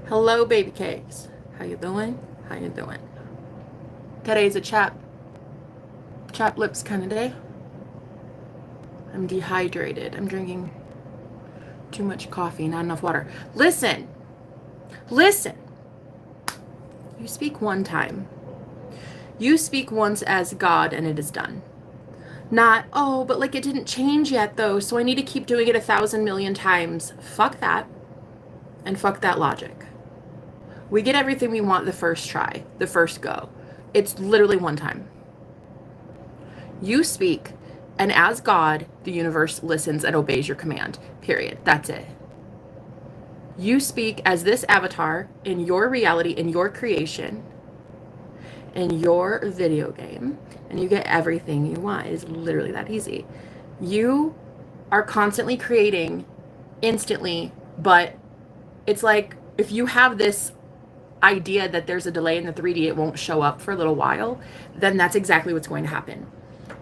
Hello, baby cakes. How you doing? How you doing? Today's a chap lips kind of day. I'm dehydrated. I'm drinking too much coffee, not enough water. Listen, listen. You speak one time. You speak once as God and it is done. Not, oh, but like it didn't change yet though, so I need to keep doing it 1,000,000,000 times. Fuck that. And fuck that logic. We get everything we want the first try, the first go. It's literally one time. You speak, and as God, the universe listens and obeys your command. Period. That's it. You speak as this avatar in your reality, in your creation, in your video game, and you get everything you want. It's literally that easy. You are constantly creating instantly, but it's like if you have this idea that there's a delay in the 3D, it won't show up for a little while, then that's exactly what's going to happen.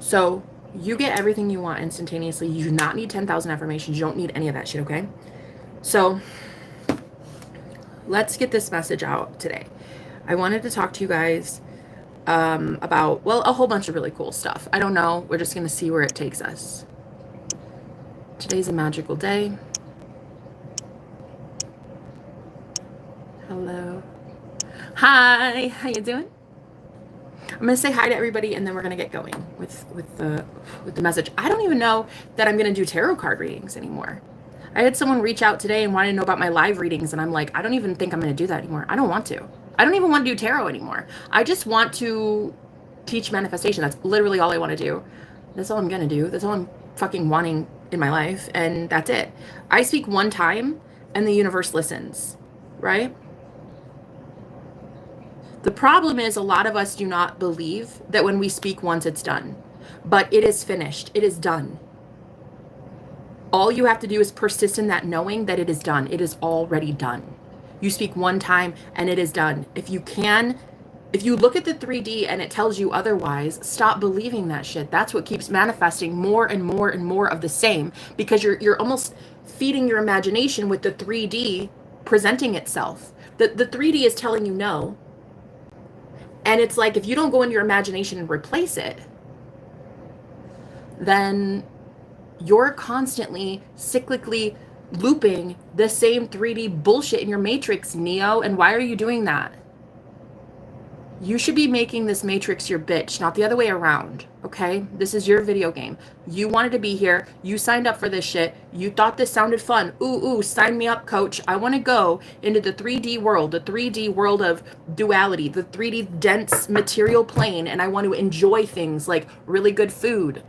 So you get everything you want instantaneously. You do not need 10,000 affirmations. You don't need any of that shit, okay? So let's get this message out today. I wanted to talk to you guys about, well, a whole bunch of really cool stuff. I don't know. We're just going to see where it takes us. Today's a magical day. Hello. Hi. How you doing? I'm gonna say hi to everybody, and then we're gonna get going with the message. I don't even know that I'm gonna do tarot card readings anymore. I had someone reach out today and wanted to know about my live readings, and I'm like, I don't even think I'm gonna do that anymore. I don't want to. I don't even want to do tarot anymore. I just want to teach manifestation. That's literally all I want to do. That's all I'm gonna do. That's all I'm fucking wanting in my life, and that's it. I speak one time, and the universe listens, right? The problem is a lot of us do not believe that when we speak once, it's done. But it is finished. It is done. All you have to do is persist in that knowing that it is done. It is already done. You speak one time and it is done. If you look at the 3D and it tells you otherwise, stop believing that shit. That's what keeps manifesting more and more and more of the same, because you're almost feeding your imagination with the 3D presenting itself. The 3D is telling you no. And it's like, if you don't go into your imagination and replace it, then you're constantly cyclically looping the same 3D bullshit in your matrix, Neo. And why are you doing that? You should be making this matrix your bitch, not the other way around, okay? This is your video game. You wanted to be here. You signed up for this shit. You thought this sounded fun. Ooh, sign me up, coach. I want to go into the 3D world, the 3D world of duality, the 3D dense material plane, and I want to enjoy things like really good food,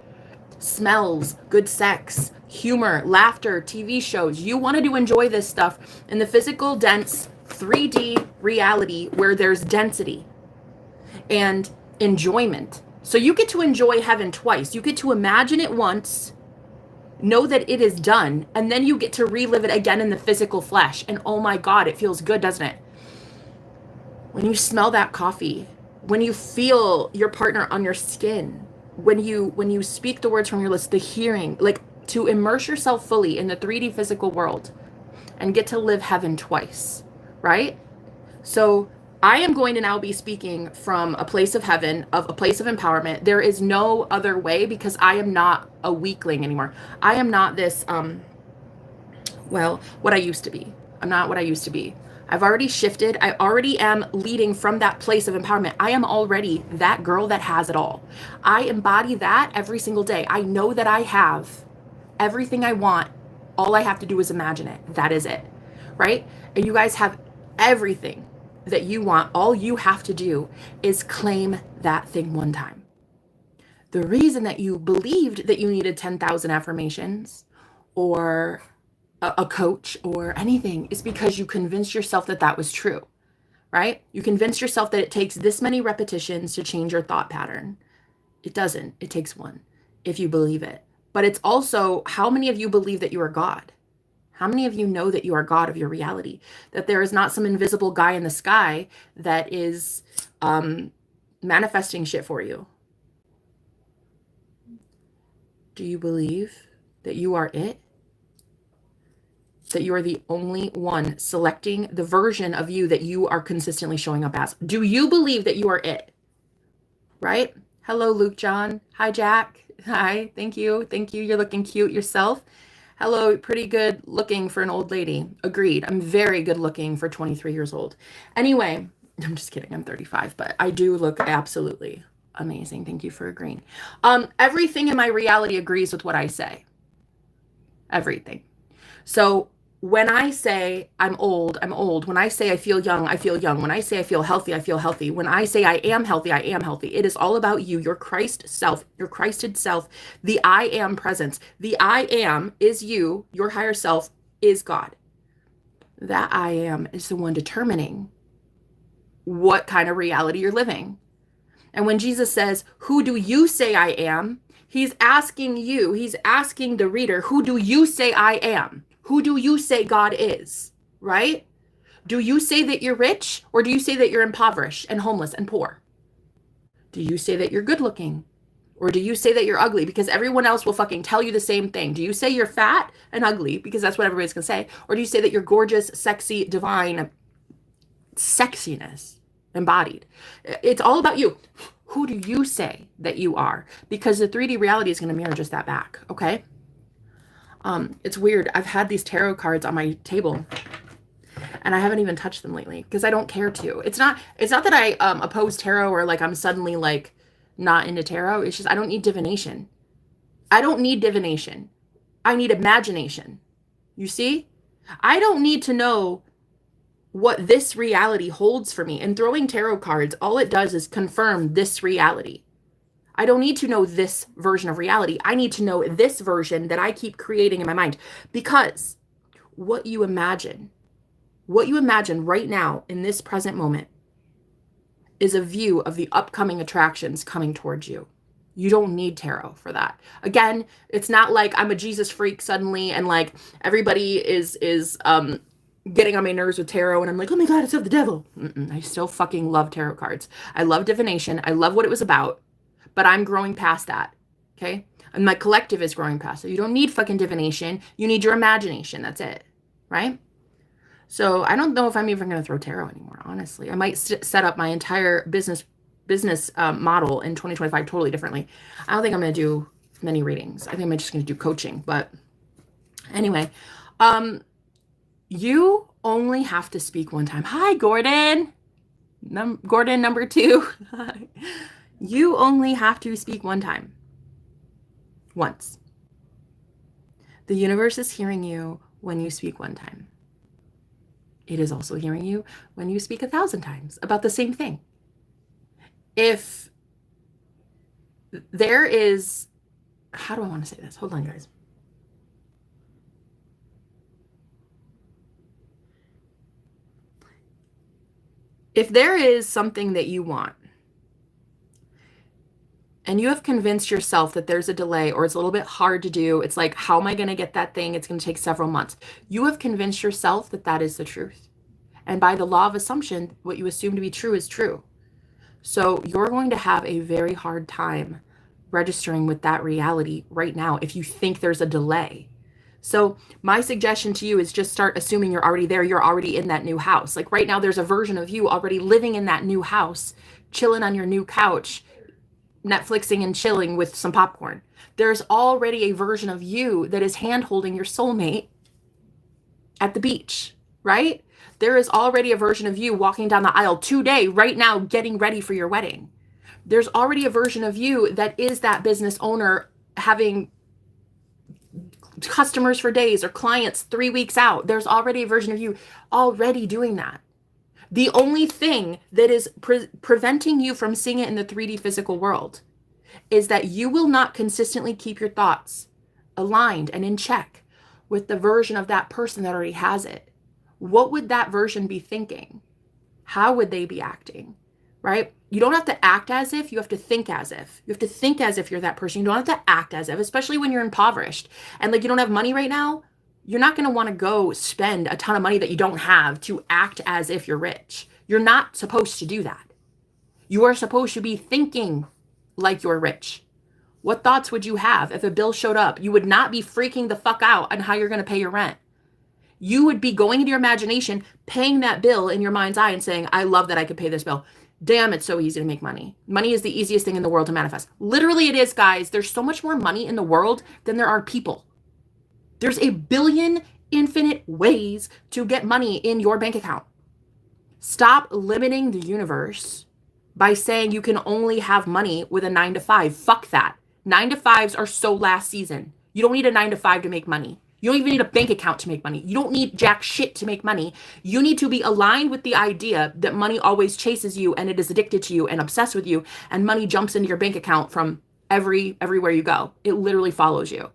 smells, good sex, humor, laughter, TV shows. You wanted to enjoy this stuff in the physical, dense 3D reality where there's density and enjoyment. So you get to enjoy heaven twice. You get to imagine it once, know that it is done, and then you get to relive it again in the physical flesh. And oh my God, it feels good, doesn't it? When you smell that coffee, when you feel your partner on your skin, when you speak the words from your lips, the hearing, like to immerse yourself fully in the 3D physical world and get to live heaven twice, right? So I am going to now be speaking from a place of heaven, of a place of empowerment. There is no other way, because I am not a weakling anymore. I am not this, what I used to be. I'm not what I used to be. I've already shifted. I already am leading from that place of empowerment. I am already that girl that has it all. I embody that every single day. I know that I have everything I want. All I have to do is imagine it. That is it, right? And you guys have everything that you want. All you have to do is claim that thing one time. The reason that you believed that you needed 10,000 affirmations or a coach or anything is because you convinced yourself that that was true, right? You convinced yourself that it takes this many repetitions to change your thought pattern. It doesn't. It takes one if you believe it. But it's also, how many of you believe that you are God? How many of you know that you are God of your reality? That there is not some invisible guy in the sky that is manifesting shit for you? Do you believe that you are it? that you are the only one selecting the version of you that you are consistently showing up as. Do you believe that you are it? Right? Hello, Luke John. Hi, Jack. Hi. Thank you. Thank you. You're looking cute yourself. Hello, pretty good looking for an old lady. Agreed. I'm very good looking for 23 years old. Anyway, I'm just kidding. I'm 35, but I do look absolutely amazing. Thank you for agreeing. Everything in my reality agrees with what I say. Everything. So when I say I'm old, I'm old. When I say I feel young, I feel young. When I say I feel healthy, I feel healthy. When I say I am healthy, I am healthy. It is all about you, your Christ self, your Christed self, the I am presence. The I am is you, your higher self is God. That I am is the one determining what kind of reality you're living. And when Jesus says, who do you say I am? He's asking you, he's asking the reader, who do you say I am? Who do you say God is, right? Do you say that you're rich, or do you say that you're impoverished and homeless and poor? Do you say that you're good looking, or do you say that you're ugly? Because everyone else will fucking tell you the same thing. Do you say you're fat and ugly because that's what everybody's gonna say? Or do you say that you're gorgeous, sexy, divine, sexiness embodied? It's all about you. Who do you say that you are? Because the 3D reality is going to mirror just that back, okay? It's weird. I've had these tarot cards on my table, and I haven't even touched them lately because I don't care to. It's not that I oppose tarot or like I'm suddenly like not into tarot. It's just I don't need divination. I don't need divination. I need imagination. You see? I don't need to know what this reality holds for me. And throwing tarot cards, all it does is confirm this reality. I don't need to know this version of reality. I need to know this version that I keep creating in my mind. Because what you imagine right now in this present moment is a view of the upcoming attractions coming towards you. You don't need tarot for that. Again, it's not like I'm a Jesus freak suddenly and like everybody is getting on my nerves with tarot and I'm like, oh my God, it's of the devil. I still fucking love tarot cards. I love divination. I love what it was about, but I'm growing past that. Okay. And my collective is growing past it. You don't need fucking divination. You need your imagination. That's it. Right. So I don't know if I'm even going to throw tarot anymore. Honestly, I might set up my entire business model in 2025 totally differently. I don't think I'm going to do many readings. I think I'm just going to do coaching, but anyway, you only have to speak one time. Hi, Gordon. Gordon number 2. You only have to speak one time. Once. The universe is hearing you when you speak one time. It is also hearing you when you speak 1,000 times about the same thing. If there is, how do I want to say this? Hold on, guys. If there is something that you want, and you have convinced yourself that there's a delay or it's a little bit hard to do, it's like, how am I going to get that thing? It's going to take several months. You have convinced yourself that that is the truth. And by the law of assumption, what you assume to be true is true. So you're going to have a very hard time registering with that reality right now if you think there's a delay. So my suggestion to you is just start assuming you're already there. You're already in that new house. Like right now, there's a version of you already living in that new house, chilling on your new couch, Netflixing and chilling with some popcorn. There's already a version of you that is hand-holding your soulmate at the beach, right? There is already a version of you walking down the aisle today, right now, getting ready for your wedding. There's already a version of you that is that business owner having customers for days or clients 3 weeks out. There's already a version of you already doing that. The only thing that is preventing you from seeing it in the 3D physical world is that you will not consistently keep your thoughts aligned and in check with the version of that person that already has it. What would that version be thinking? How would they be acting? Right? You don't have to act as if, you have to think as if. You have to think as if you're that person. You don't have to act as if, especially when you're impoverished and like you don't have money right now. You're not going to want to go spend a ton of money that you don't have to act as if you're rich. You're not supposed to do that. You are supposed to be thinking like you're rich. What thoughts would you have if a bill showed up? You would not be freaking the fuck out on how you're going to pay your rent. You would be going into your imagination, paying that bill in your mind's eye and saying, I love that I could pay this bill. Damn, it's so easy to make money. Money is the easiest thing in the world to manifest. Literally it is, guys. There's so much more money in the world than there are people. There's a billion infinite ways to get money in your bank account. Stop limiting the universe by saying you can only have money with a 9-to-5. Fuck that. 9-to-5s are so last season. You don't need a 9-to-5 to make money. You don't even need a bank account to make money. You don't need jack shit to make money. You need to be aligned with the idea that money always chases you and it is addicted to you and obsessed with you, and money jumps into your bank account from everywhere you go. It literally follows you.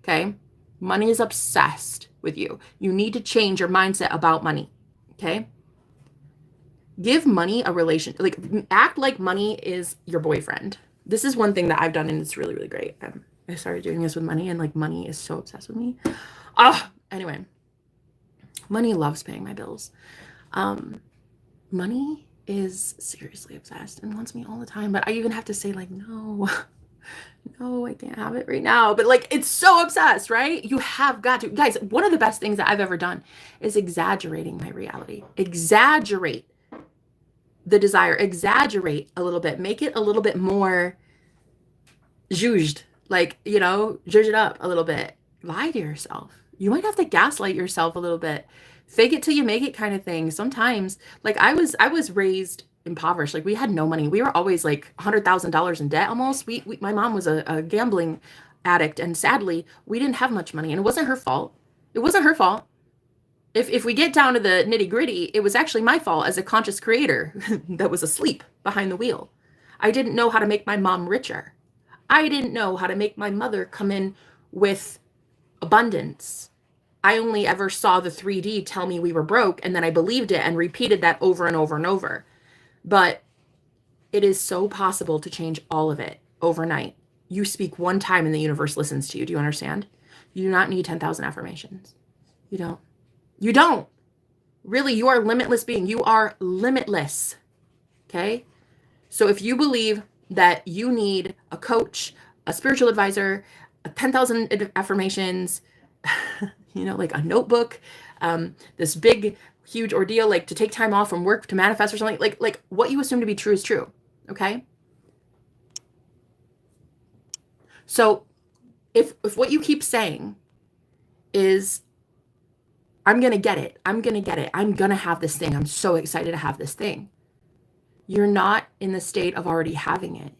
Okay? Money is obsessed with you. You need to change your mindset about money. Okay? Give money a relation, like act like money is your boyfriend. This is one thing that I've done and it's really, really great. I started doing this with money and like money is so obsessed with me. Anyway, money loves paying my bills. Money is seriously obsessed and wants me all the time, but I even have to say like, no, I can't have it right now. But like, it's so obsessed, right? You have got to, guys, one of the best things that I've ever done is exaggerating my reality. Exaggerate the desire, exaggerate a little bit, make it a little bit more zhuzhed, like, zhuzh it up a little bit. Lie to yourself. You might have to gaslight yourself a little bit. Fake it till you make it kind of thing. Sometimes, like I was raised impoverished. Like we had no money. We were always like $100,000 in debt almost. My mom was a gambling addict, and sadly, we didn't have much money, and it wasn't her fault. It wasn't her fault. If we get down to the nitty gritty, it was actually my fault as a conscious creator that was asleep behind the wheel. I didn't know how to make my mom richer. I didn't know how to make my mother come in with abundance. I only ever saw the 3D tell me we were broke, and then I believed it and repeated that over and over and over. But it is so possible to change all of it overnight. You speak one time and the universe listens to you. Do you understand? You do not need 10,000 affirmations. You don't. You don't. Really, you are a limitless being. You are limitless. Okay? So if you believe that you need a coach, a spiritual advisor, 10,000 affirmations, like a notebook, this big, huge ordeal, like to take time off from work to manifest or something, like what you assume to be true is true. Okay? So if what you keep saying is, I'm going to get it. I'm going to get it. I'm going to have this thing. I'm so excited to have this thing. You're not in the state of already having it.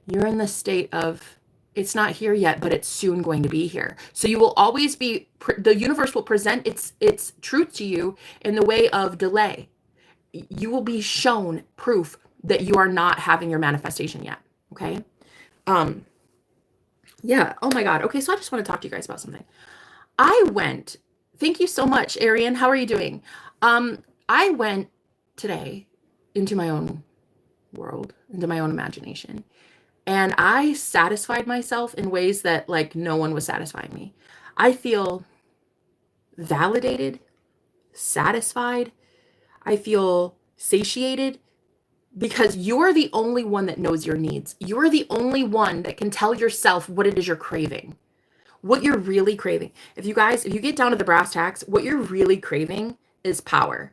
You're in the state of, it's not here yet, but it's soon going to be here. So you will always be, the universe will present its truth to you in the way of delay. You will be shown proof that you are not having your manifestation yet. Okay. Yeah. Oh my God. Okay. So I just want to talk to you guys about something. Thank you so much, Arian. How are you doing? I went today into my own world, into my own imagination, and I satisfied myself in ways that like no one was satisfying me. I feel validated, satisfied. I feel satiated because you're the only one that knows your needs. You're the only one that can tell yourself what it is you're craving. What you're really craving. If you get down to the brass tacks, what you're really craving is power.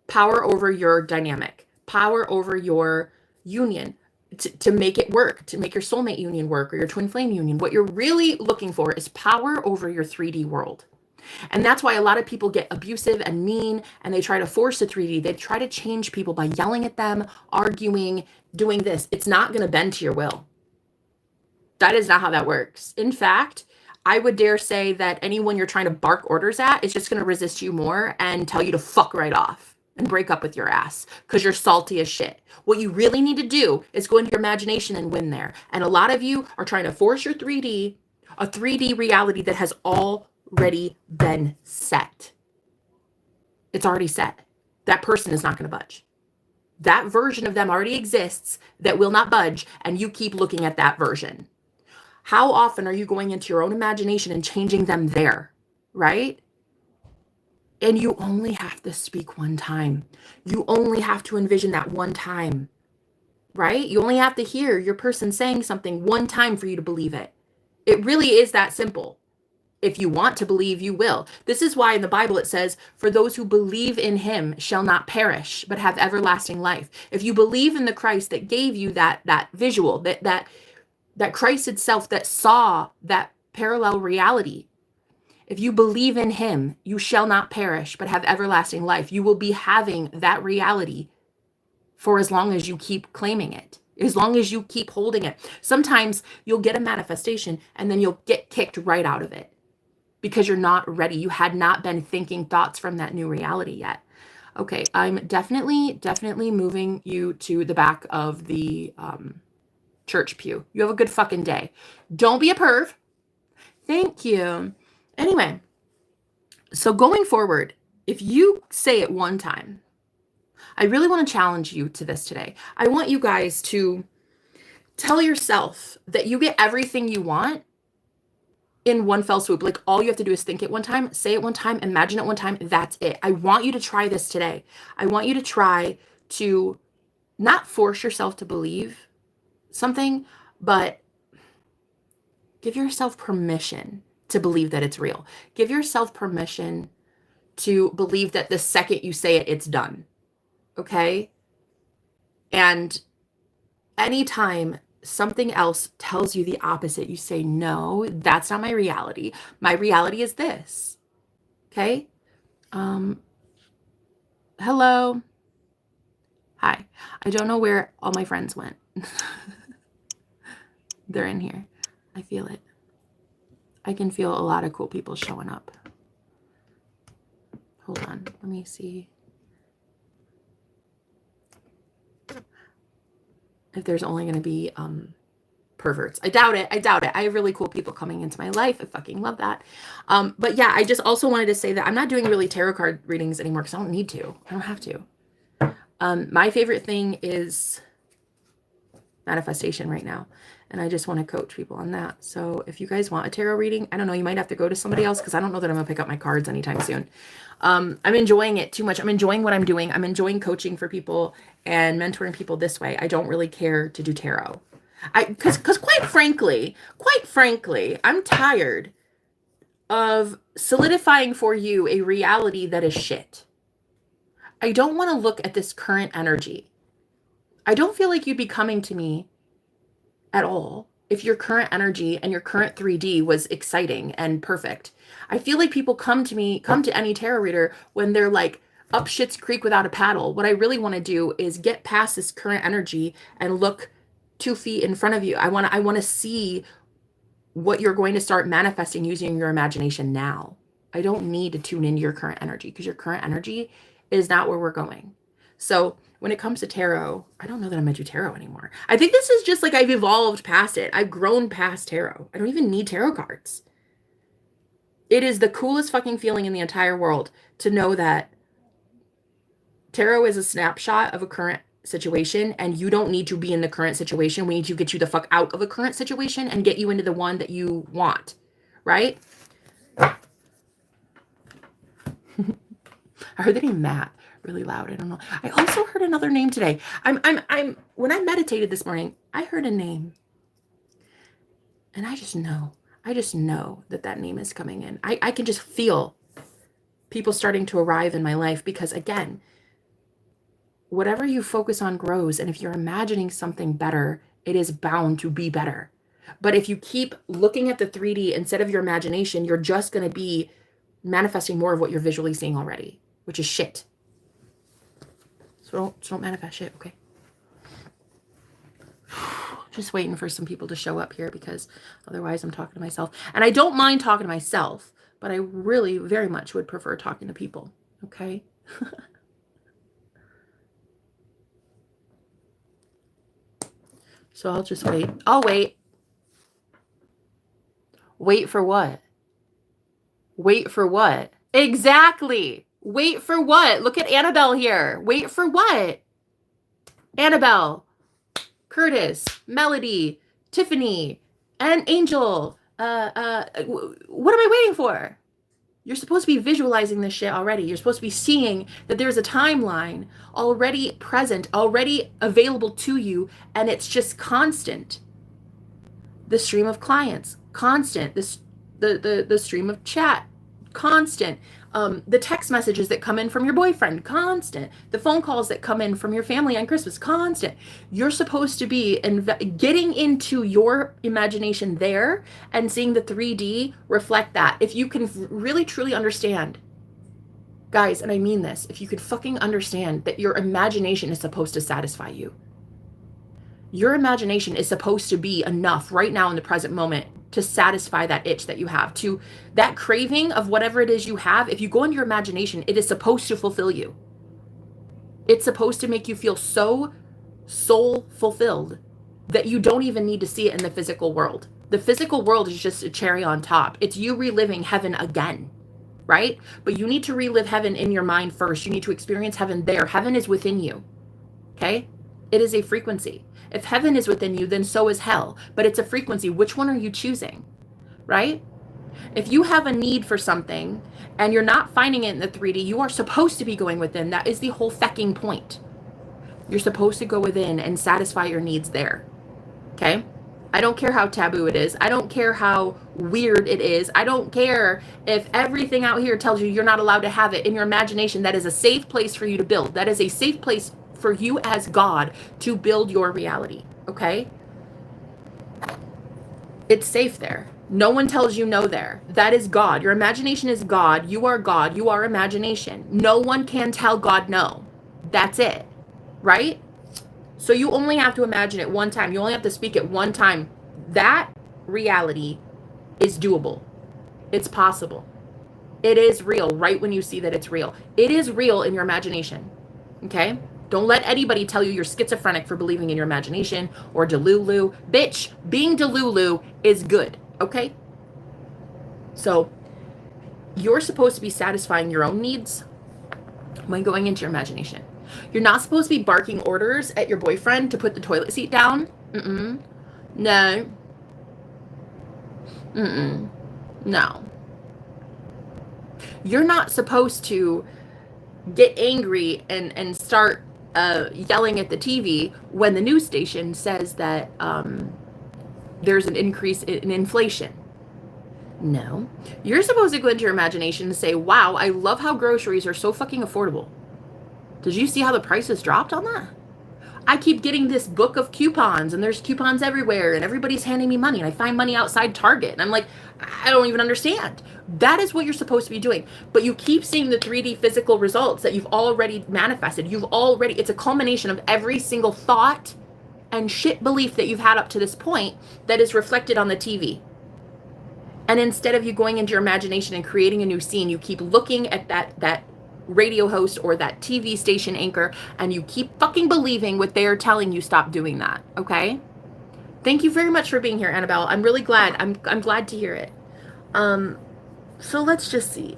Power over your dynamic. Power over your union. To make it work. To make your soulmate union work or your twin flame union. What you're really looking for is power over your 3D world. And that's why a lot of people get abusive and mean, and they try to force the 3D. They try to change people by yelling at them, arguing, doing this. It's not going to bend to your will. That is not how that works. In fact, I would dare say that anyone you're trying to bark orders at is just going to resist you more and tell you to fuck right off and break up with your ass because you're salty as shit. What you really need to do is go into your imagination and win there. And a lot of you are trying to force your 3D, a 3D reality that has already been set. It's already set. That person is not going to budge. That version of them already exists that will not budge, and you keep looking at that version. How often are you going into your own imagination and changing them there, right? And you only have to speak one time. You only have to envision that one time, right? You only have to hear your person saying something one time for you to believe it. It really is that simple. If you want to believe, you will. This is why in the Bible it says, for those who believe in him shall not perish, but have everlasting life. If you believe in the Christ that gave you that visual, that Christ itself that saw that parallel reality, if you believe in him, you shall not perish, but have everlasting life. You will be having that reality for as long as you keep claiming it, as long as you keep holding it. Sometimes you'll get a manifestation and then you'll get kicked right out of it because you're not ready. You had not been thinking thoughts from that new reality yet. Okay, I'm definitely moving you to the back of the church pew. You have a good fucking day. Don't be a perv. Thank you. Anyway, so going forward, if you say it one time, I really want to challenge you to this today. I want you guys to tell yourself that you get everything you want in one fell swoop. Like all you have to do is think it one time, say it one time, imagine it one time. That's it. I want you to try this today. I want you to try to not force yourself to believe something, but give yourself permission to believe that it's real. Give yourself permission to believe that the second you say it, it's done. Okay? And anytime something else tells you the opposite, you say, no, that's not my reality. My reality is this. Okay? Hello. Hi. I don't know where all my friends went. They're in here. I feel it. I can feel a lot of cool people showing up. Hold on. Let me see if there's only going to be perverts. I doubt it. I have really cool people coming into my life. I fucking love that. But yeah, I just also wanted to say that I'm not doing really tarot card readings anymore because I don't need to. I don't have to. My favorite thing is manifestation right now. And I just want to coach people on that. So if you guys want a tarot reading, I don't know, you might have to go to somebody else because I don't know that I'm going to pick up my cards anytime soon. I'm enjoying it too much. I'm enjoying what I'm doing. I'm enjoying coaching for people and mentoring people this way. I don't really care to do tarot. Because quite frankly, I'm tired of solidifying for you a reality that is shit. I don't want to look at this current energy. I don't feel like you'd be coming to me at all if your current energy and your current 3D was exciting and perfect. I feel like people come to any tarot reader when they're like up shit's creek without a paddle. What I really want to do is get past this current energy and look 2 feet in front of you. I want to see what you're going to start manifesting using your imagination now. I don't need to tune into your current energy because your current energy is not where we're going. So when it comes to tarot, I don't know that I'm going to do tarot anymore. I think this is just like I've evolved past it. I've grown past tarot. I don't even need tarot cards. It is the coolest fucking feeling in the entire world to know that tarot is a snapshot of a current situation and you don't need to be in the current situation. We need to get you the fuck out of a current situation and get you into the one that you want, right? I heard the name Matt really loud. I don't know. I also heard another name today. When I meditated this morning, I heard a name. And I just know that name is coming in. I can just feel people starting to arrive in my life because again, whatever you focus on grows. And if you're imagining something better, it is bound to be better. But if you keep looking at the 3D instead of your imagination, you're just going to be manifesting more of what you're visually seeing already, which is shit. So don't manifest shit, okay? Just waiting for some people to show up here because otherwise I'm talking to myself. And I don't mind talking to myself, but I really very much would prefer talking to people, okay? So I'll just wait. I'll wait. Wait for what? Wait for what? Exactly. Wait for what? Look at Annabelle here. Wait for what? Annabelle, Curtis, Melody, Tiffany, and Angel. What am I waiting for? You're supposed to be visualizing this shit already. You're supposed to be seeing that there's a timeline already present, already available to you, and it's just constant. The stream of clients, constant. the stream of chat, constant. The text messages that come in from your boyfriend, constant. The phone calls that come in from your family on Christmas, constant. You're supposed to be getting into your imagination there and seeing the 3D reflect that. If you can really truly understand, guys, and I mean this, if you could fucking understand that your imagination is supposed to satisfy you. Your imagination is supposed to be enough right now in the present moment to satisfy that itch that you have, to that craving of whatever it is you have. If you go into your imagination, it is supposed to fulfill you. It's supposed to make you feel so soul fulfilled that you don't even need to see it in the physical world. The physical world is just a cherry on top. It's you reliving heaven again, right? But you need to relive heaven in your mind first. You need to experience heaven there. Heaven is within you, okay? It is a frequency. If heaven is within you, then so is hell. But it's a frequency. Which one are you choosing, right? If you have a need for something and you're not finding it in the 3D, you are supposed to be going within. That is the whole fecking point. You're supposed to go within and satisfy your needs there, okay? I don't care how taboo it is. I don't care how weird it is. I don't care if everything out here tells you you're not allowed to have it. In your imagination, that is a safe place for you to build. That is a safe place for you as God to build your reality, okay? It's safe there. No one tells you no there. That is God. Your imagination is God. You are God. You are imagination. No one can tell God no. That's it, right? So you only have to imagine it one time. You only have to speak it one time. That reality is doable. It's possible. It is real right when you see that it's real. It is real in your imagination, okay? Don't let anybody tell you you're schizophrenic for believing in your imagination or delulu. Bitch, being delulu is good, okay? So you're supposed to be satisfying your own needs when going into your imagination. You're not supposed to be barking orders at your boyfriend to put the toilet seat down. No. No. You're not supposed to get angry and start yelling at the TV when the news station says that there's an increase in inflation. No. You're supposed to go into your imagination and say, wow, I love how groceries are so fucking affordable. Did you see how the prices dropped on that? I keep getting this book of coupons and there's coupons everywhere and everybody's handing me money and I find money outside Target and I'm like, I don't even understand. That is what you're supposed to be doing. But you keep seeing the 3D physical results that you've already manifested. It's a culmination of every single thought and shit belief that you've had up to this point that is reflected on the TV. And instead of you going into your imagination and creating a new scene, you keep looking at that radio host or that TV station anchor and you keep fucking believing what they're telling you. Stop doing that, okay? Thank you very much for being here, Annabelle. I'm really glad. I'm glad to hear it. So let's just see.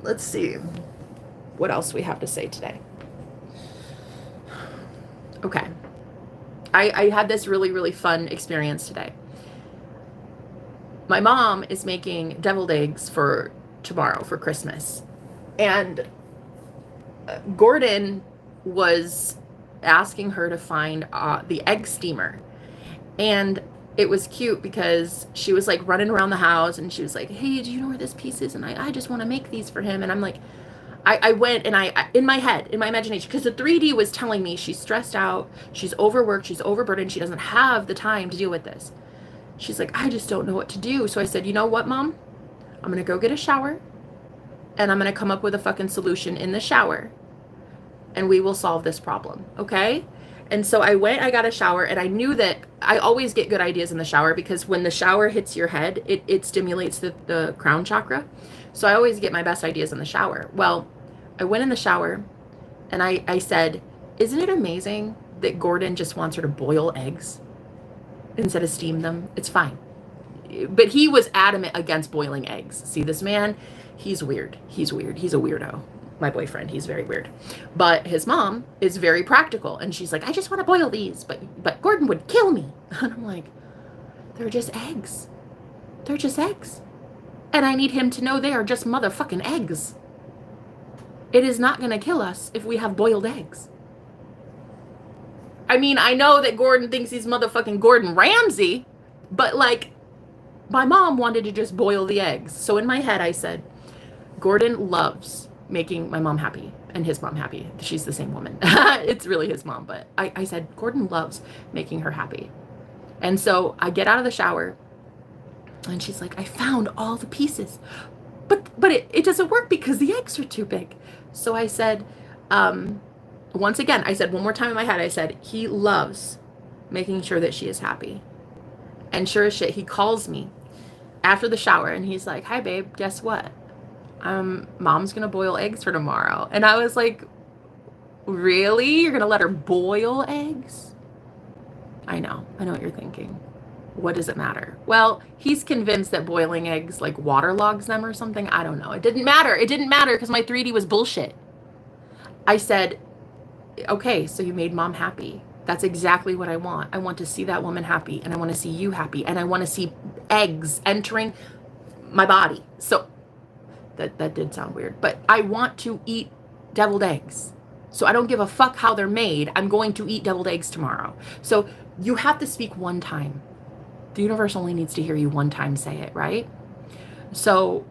Let's see what else we have to say today. Okay. I had this really, really fun experience today. My mom is making deviled eggs for tomorrow for Christmas. And Gordon was asking her to find the egg steamer. And it was cute because she was like running around the house and she was like, hey, do you know where this piece is? And I just want to make these for him. And I'm like, I went and I in my head, in my imagination, because the 3D was telling me she's stressed out, she's overworked, she's overburdened, she doesn't have the time to deal with this. She's like, I just don't know what to do. So I said, you know what, Mom? I'm going to go get a shower and I'm going to come up with a fucking solution in the shower and we will solve this problem. Okay? And so I went, I got a shower, and I knew that I always get good ideas in the shower because when the shower hits your head, it stimulates the crown chakra. So I always get my best ideas in the shower. Well, I went in the shower and I said, isn't it amazing that Gordon just wants her to boil eggs instead of steam them? It's fine. But he was adamant against boiling eggs. See, this man, he's weird. He's weird. He's a weirdo. My boyfriend, he's very weird. But his mom is very practical. And she's like, I just want to boil these. But Gordon would kill me. And I'm like, they're just eggs. They're just eggs. And I need him to know they are just motherfucking eggs. It is not going to kill us if we have boiled eggs. I mean, I know that Gordon thinks he's motherfucking Gordon Ramsay. But like, My mom wanted to just boil the eggs. So in my head, I said, Gordon loves making my mom happy and his mom happy. She's the same woman. It's really his mom, but I said, Gordon loves making her happy. And so I get out of the shower and she's like, I found all the pieces. But it doesn't work because the eggs are too big. So I said, once again, I said one more time in my head, I said, he loves making sure that she is happy. And sure as shit, he calls me after the shower and he's like, hi, babe, guess what? Mom's gonna boil eggs for tomorrow. And I was like, really? You're gonna let her boil eggs? I know what you're thinking. What does it matter? Well, he's convinced that boiling eggs like waterlogs them or something. I don't know. It didn't matter. It didn't matter because my 3D was bullshit. I said, okay, so you made mom happy. That's exactly what I want. I want to see that woman happy and I want to see you happy and I want to see eggs entering my body. So that did sound weird, but I want to eat deviled eggs. So I don't give a fuck how they're made. I'm going to eat deviled eggs tomorrow. So you have to speak one time. The universe only needs to hear you one time say it, right? So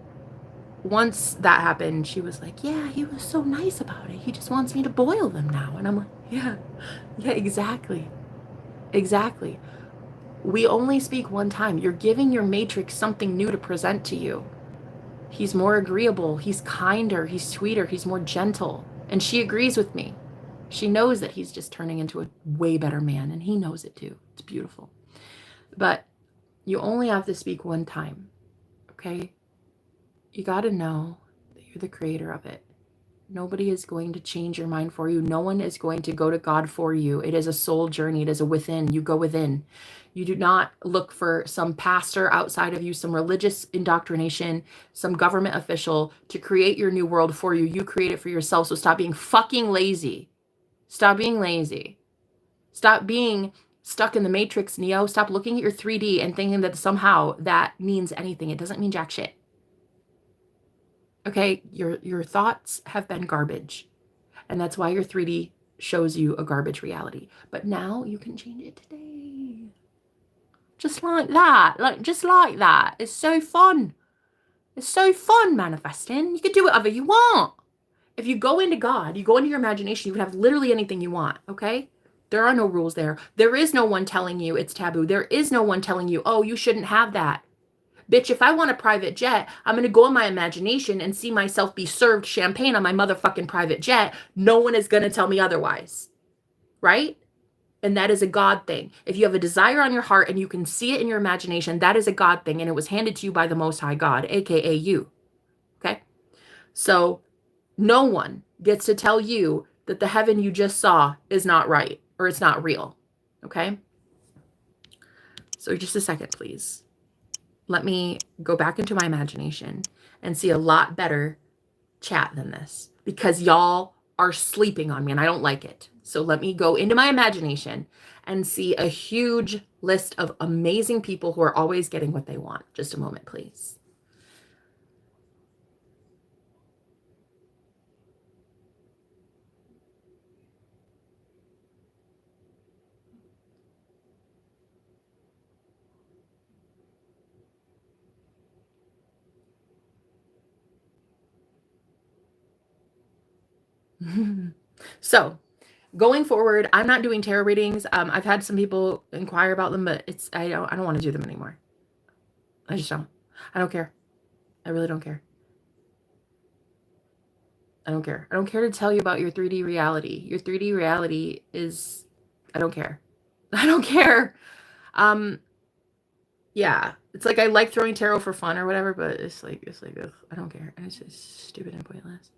once that happened, she was like, yeah, he was so nice about it. He just wants me to boil them now. And I'm like, yeah, exactly. Exactly. We only speak one time. You're giving your matrix something new to present to you. He's more agreeable. He's kinder. He's sweeter. He's more gentle. And she agrees with me. She knows that he's just turning into a way better man. And he knows it too. It's beautiful. But you only have to speak one time. Okay? You got to know that you're the creator of it. Nobody is going to change your mind for you. No one is going to go to God for you. It is a soul journey. It is a within. You go within. You do not look for some pastor outside of you, some religious indoctrination, some government official to create your new world for you. You create it for yourself. So stop being fucking lazy. Stop being lazy. Stop being stuck in the matrix, Neo. Stop looking at your 3D and thinking that somehow that means anything. It doesn't mean jack shit. Okay, your thoughts have been garbage. And that's why your 3D shows you a garbage reality. But now you can change it today. Just like that. Just like that. It's so fun. It's so fun manifesting. You can do whatever you want. If you go into God, you go into your imagination, you can have literally anything you want, okay? There are no rules there. There is no one telling you it's taboo. There is no one telling you, oh, you shouldn't have that. Bitch, if I want a private jet, I'm going to go in my imagination and see myself be served champagne on my motherfucking private jet. No one is going to tell me otherwise. Right? And that is a God thing. If you have a desire on your heart and you can see it in your imagination, that is a God thing. And it was handed to you by the Most High God, aka you. Okay? So no one gets to tell you that the heaven you just saw is not right or it's not real. Okay? So just a second, please. Let me go back into my imagination and see a lot better chat than this because y'all are sleeping on me and I don't like it. So let me go into my imagination and see a huge list of amazing people who are always getting what they want. Just a moment, please. So going forward, I'm not doing tarot readings. I've had some people inquire about them, but I don't want to do them anymore. I just don't. I don't care. I really don't care. I don't care. I don't care to tell you about your 3D reality. Your 3D reality is, I don't care. I don't care. Yeah, it's like I like throwing tarot for fun or whatever, but it's like ugh, I don't care. And it's just stupid and pointless.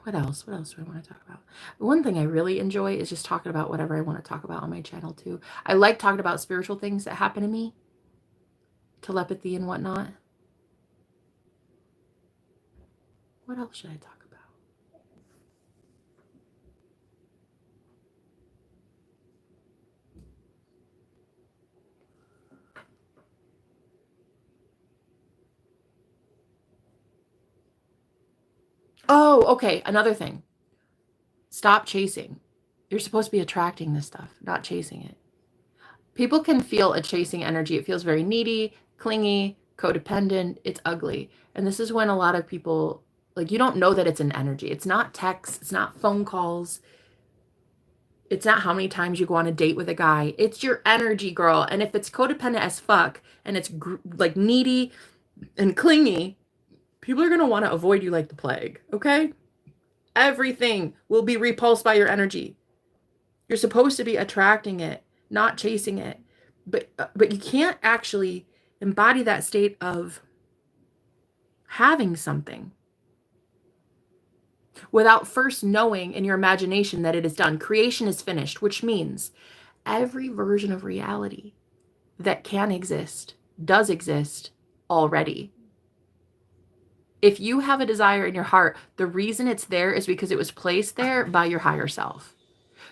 What else? What else do I want to talk about? One thing I really enjoy is just talking about whatever I want to talk about on my channel too. I like talking about spiritual things that happen to me, telepathy and whatnot. What else should I talk about? Oh, okay. Another thing. Stop chasing. You're supposed to be attracting this stuff, not chasing it. People can feel a chasing energy. It feels very needy, clingy, codependent. It's ugly. And this is when a lot of people, like, you don't know that it's an energy. It's not texts. It's not phone calls. It's not how many times you go on a date with a guy. It's your energy, girl. And if it's codependent as fuck and it's like needy and clingy, people are going to want to avoid you like the plague. Okay? Everything will be repulsed by your energy. You're supposed to be attracting it, not chasing it. But you can't actually embody that state of having something without first knowing in your imagination that it is done. Creation is finished, which means every version of reality that can exist does exist already. If you have a desire in your heart, the reason it's there is because it was placed there by your higher self.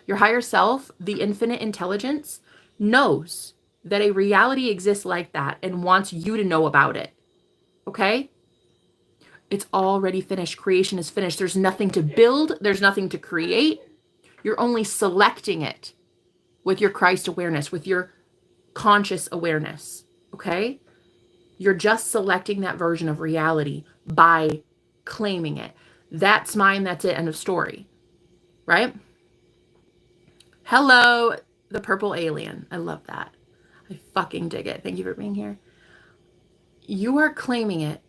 Your higher self, the infinite intelligence, knows that a reality exists like that and wants you to know about it. Okay? It's already finished. Creation is finished. There's nothing to build. There's nothing to create. You're only selecting it with your Christ awareness, with your conscious awareness. Okay? You're just selecting that version of reality by claiming it. That's mine. That's it. End of story. Right? Hello, the purple alien. I love that. I fucking dig it. Thank you for being here. You are claiming it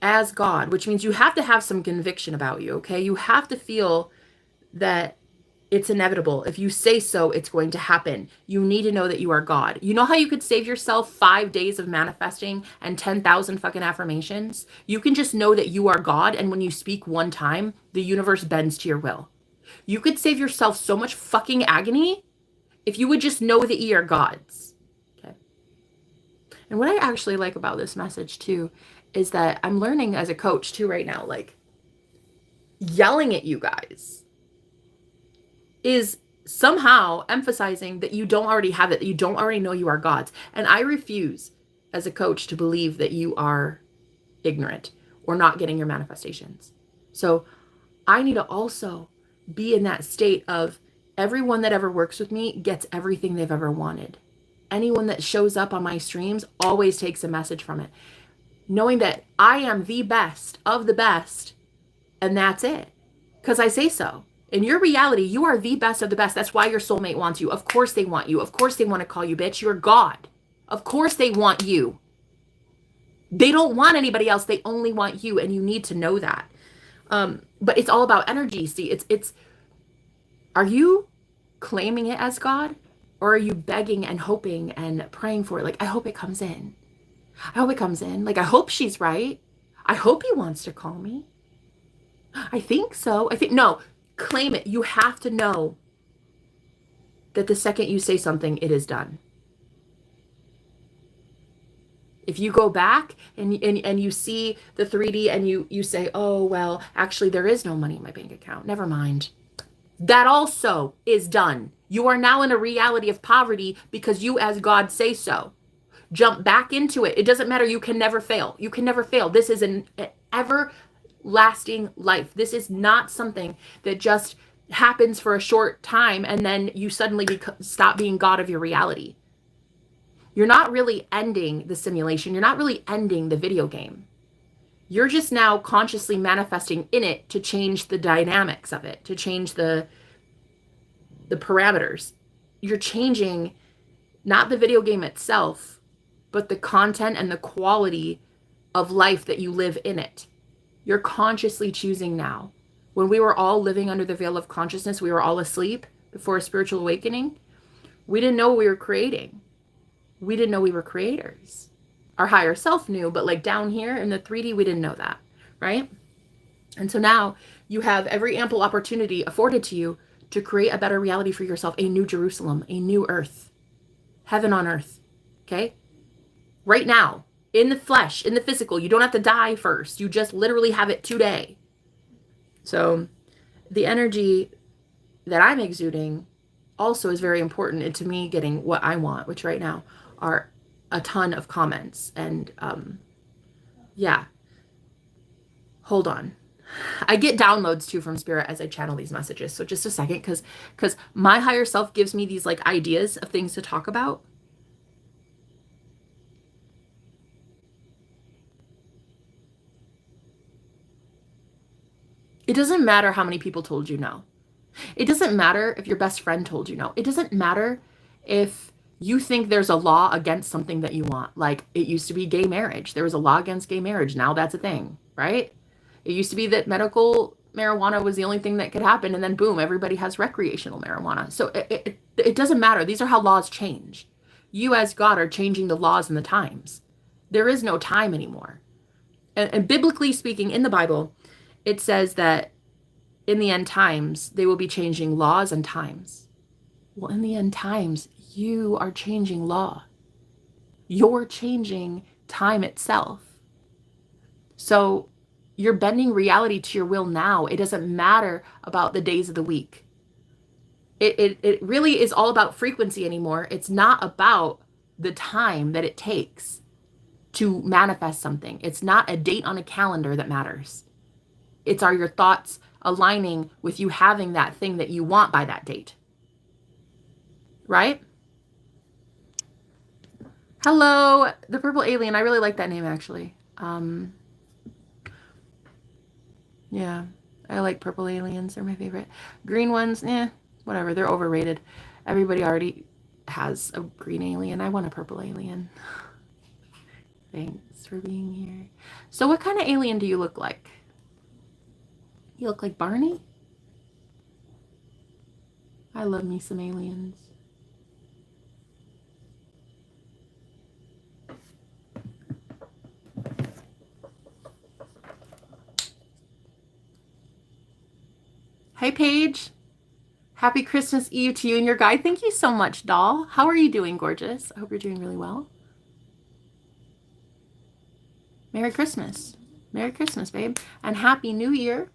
as God, which means you have to have some conviction about you, okay? You have to feel that it's inevitable. If you say so, it's going to happen. You need to know that you are God. You know how you could save yourself 5 days of manifesting and 10,000 fucking affirmations? You can just know that you are God, and when you speak one time, the universe bends to your will. You could save yourself so much fucking agony if you would just know that you are gods. Okay. And what I actually like about this message too is that I'm learning as a coach too right now, like yelling at you guys is somehow emphasizing that you don't already have it, that you don't already know you are gods. And I refuse as a coach to believe that you are ignorant or not getting your manifestations. So I need to also be in that state of everyone that ever works with me gets everything they've ever wanted. Anyone that shows up on my streams always takes a message from it. Knowing that I am the best of the best, and that's it. Because I say so. In your reality, you are the best of the best. That's why your soulmate wants you. Of course they want you. Of course they want to call you bitch. You're God. Of course they want you. They don't want anybody else. They only want you, and you need to know that. But it's all about energy. See, it's are you claiming it as God, or are you begging and hoping and praying for it? Like, I hope it comes in. I hope it comes in. Like, I hope she's right. I hope he wants to call me. I think so. No, claim it. You have to know that the second you say something, it is done. If you go back and you see the 3D and you say, oh, well, actually, there is no money in my bank account. Never mind. That also is done. You are now in a reality of poverty because you as God say so. Jump back into it. It doesn't matter. You can never fail. You can never fail. This is an everlasting life. This is not something that just happens for a short time and then you suddenly stop being God of your reality. You're not really ending the simulation. You're not really ending the video game. You're just now consciously manifesting in it to change the dynamics of it, to change the parameters. You're changing not the video game itself, but the content and the quality of life that you live in it. You're consciously choosing now. When we were all living under the veil of consciousness, we were all asleep before a spiritual awakening. We didn't know what we were creating. We didn't know we were creators. Our higher self knew, but like down here in the 3D, we didn't know that, right? And so now you have every ample opportunity afforded to you to create a better reality for yourself, a new Jerusalem, a new earth, heaven on earth, okay? Right now, in the flesh, in the physical, you don't have to die first. You just literally have it today. So the energy that I'm exuding also is very important into me getting what I want, which right now are a ton of comments. And yeah, hold on. I get downloads too from spirit as I channel these messages. So just a second, because my higher self gives me these like ideas of things to talk about. It doesn't matter how many people told you no. It doesn't matter if your best friend told you no. It doesn't matter if you think there's a law against something that you want. Like it used to be gay marriage. There was a law against gay marriage. Now that's a thing, right? It used to be that medical marijuana was the only thing that could happen. And then boom, everybody has recreational marijuana. So it doesn't matter. These are how laws change. You as God are changing the laws and the times. There is no time anymore. And biblically speaking, in the Bible, it says that in the end times, they will be changing laws and times. Well, in the end times, you are changing law. You're changing time itself. So you're bending reality to your will now. It doesn't matter about the days of the week. It really is all about frequency anymore. It's not about the time that it takes to manifest something. It's not a date on a calendar that matters. It's are your thoughts aligning with you having that thing that you want by that date. Right? Hello, the purple alien. I really like that name actually. Yeah, I like purple aliens. They're my favorite. Green ones, whatever. They're overrated. Everybody already has a green alien. I want a purple alien. Thanks for being here. So what kind of alien do you look like? You look like Barney? I love me some aliens. Hey, Paige. Happy Christmas Eve to you and your guide. Thank you so much, doll. How are you doing, gorgeous? I hope you're doing really well. Merry Christmas. Merry Christmas, babe. And Happy New Year.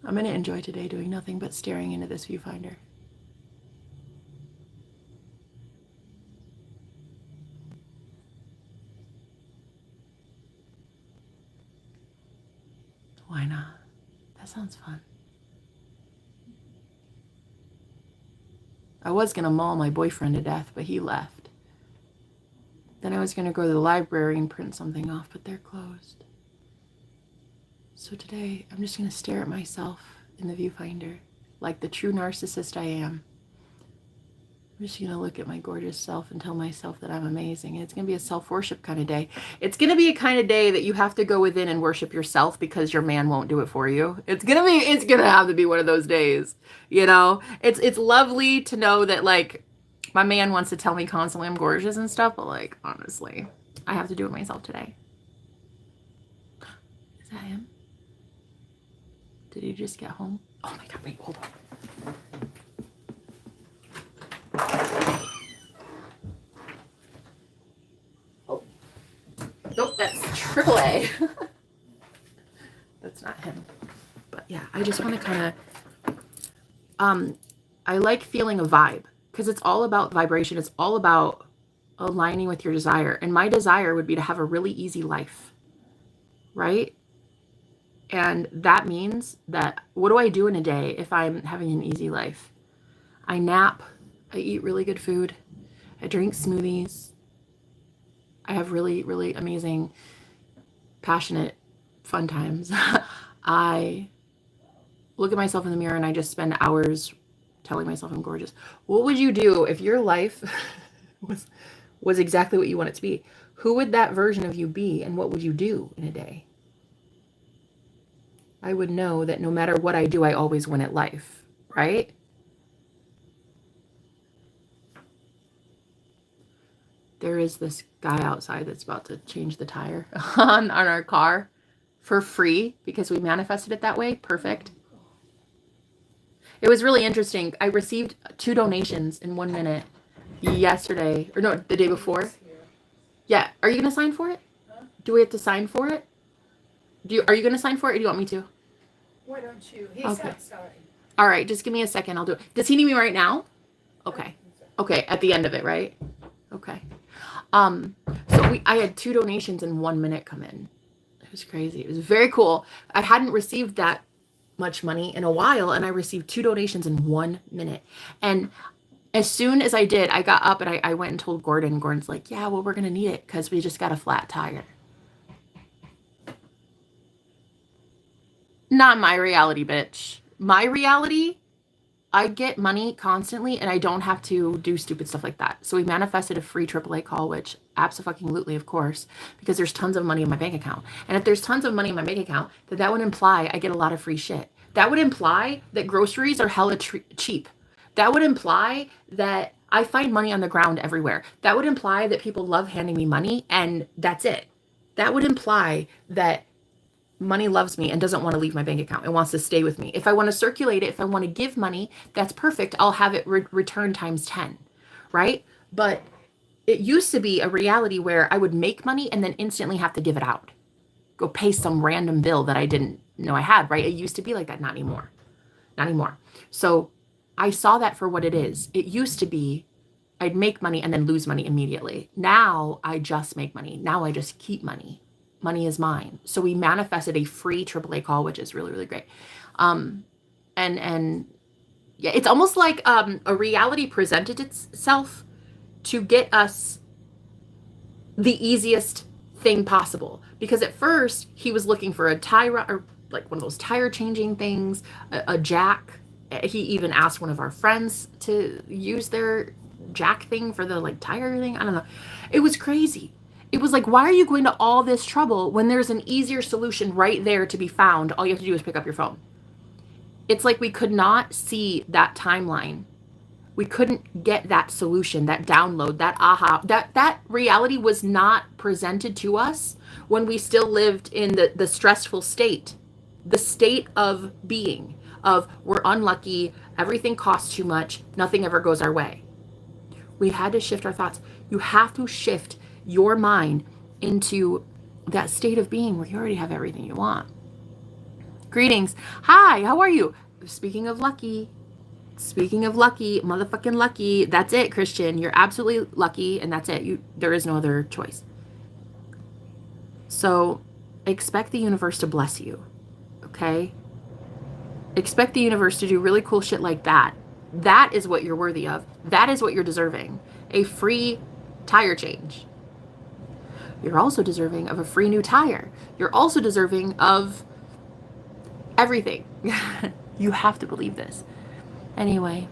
I'm going to enjoy today doing nothing but staring into this viewfinder. Why not? That sounds fun. I was going to maul my boyfriend to death, but he left. Then I was going to go to the library and print something off, but they're closed. So today, I'm just going to stare at myself in the viewfinder like the true narcissist I am. I'm just going to look at my gorgeous self and tell myself that I'm amazing. And it's going to be a self-worship kind of day. It's going to be a kind of day that you have to go within and worship yourself because your man won't do it for you. It's going to have to be one of those days. You know, it's lovely to know that like my man wants to tell me constantly I'm gorgeous and stuff, but like, honestly, I have to do it myself today. Is that him? Did he just get home? Oh my God, wait, hold on. Oh. Nope, that's AAA. That's not him. But yeah, I just want to kind of, I like feeling a vibe because it's all about vibration. It's all about aligning with your desire. And my desire would be to have a really easy life, right? And that means that what do I do in a day if I'm having an easy life? I nap. I eat really good food. I drink smoothies. I have really, really amazing, passionate, fun times. I look at myself in the mirror and I just spend hours telling myself I'm gorgeous. What would you do if your life was exactly what you want it to be? Who would that version of you be and what would you do in a day? I would know that no matter what I do, I always win at life, right? There is this guy outside that's about to change the tire on our car for free because we manifested it that way. Perfect. It was really interesting. I received 2 donations in 1 minute yesterday, or no, the day before. Yeah. Are you going to sign for it? Do we have to sign for it? Are you going to sign for it, or do you want me to? Why don't you? He's Okay. outside. All right. Just give me a second. I'll do it. Does he need me right now? Okay. Okay. At the end of it, right? Okay. So I had 2 donations in 1 minute come in. It was crazy. It was very cool. I hadn't received that much money in a while, and I received 2 donations in 1 minute. And as soon as I did, I got up and I went and told Gordon. Gordon's like, yeah, well, we're going to need it because we just got a flat tire. Not my reality, bitch. My reality, I get money constantly and I don't have to do stupid stuff like that. So we manifested a free AAA call, which absolutely, of course, because there's tons of money in my bank account. And if there's tons of money in my bank account, then that would imply I get a lot of free shit. That would imply that groceries are hella cheap. That would imply that I find money on the ground everywhere. That would imply that people love handing me money and that's it. That would imply that money loves me and doesn't want to leave my bank account. It wants to stay with me. If I want to circulate it, if I want to give money, that's perfect. I'll have it return times 10, right? But it used to be a reality where I would make money and then instantly have to give it out. Go pay some random bill that I didn't know I had, right? It used to be like that. Not anymore. Not anymore. So I saw that for what it is. It used to be I'd make money and then lose money immediately. Now I just make money. Now I just keep money. Money is mine. So we manifested a free AAA call, which is really, really great. And yeah, it's almost like a reality presented itself to get us the easiest thing possible. Because at first he was looking for a tire, or like one of those tire changing things, a jack. He even asked one of our friends to use their jack thing for the like tire thing. I don't know. It was crazy. It was like, why are you going to all this trouble when there's an easier solution right there to be found? All you have to do is pick up your phone. It's like we could not see that timeline. We couldn't get that solution, that download, that aha. That reality was not presented to us when we still lived in the stressful state, the state of being, of we're unlucky, everything costs too much, nothing ever goes our way. We had to shift our thoughts. You have to shift your mind into that state of being where you already have everything you want. Greetings. Hi, how are you? Speaking of lucky, motherfucking lucky. That's it, Christian. You're absolutely lucky, and that's it. There is no other choice. So expect the universe to bless you, okay? Expect the universe to do really cool shit like that. That is what you're worthy of. That is what you're deserving. A free tire change. You're also deserving of a free new tire. You're also deserving of everything. You have to believe this. Anyway.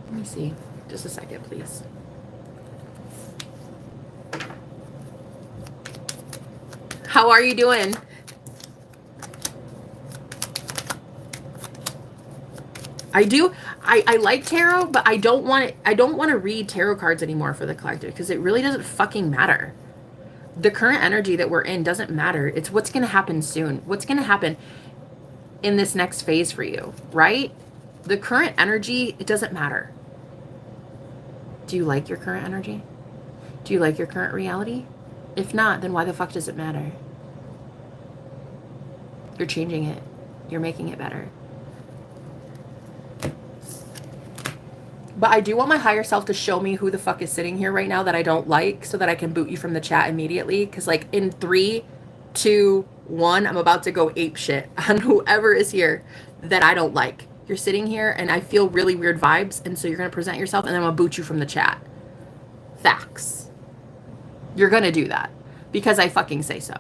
Let me see. Just a second, please. How are you doing? I like tarot, but I don't want to read tarot cards anymore for the collective because it really doesn't fucking matter. The current energy that we're in doesn't matter. It's what's going to happen soon. What's going to happen in this next phase for you, right? The current energy, it doesn't matter. Do you like your current energy? Do you like your current reality? If not, then why the fuck does it matter? You're changing it. You're making it better. But I do want my higher self to show me who the fuck is sitting here right now that I don't like so that I can boot you from the chat immediately. Because like in 3, 2, 1, I'm about to go ape shit on whoever is here that I don't like. You're sitting here and I feel really weird vibes. And so you're going to present yourself and then I'm going to boot you from the chat. Facts. You're going to do that because I fucking say so.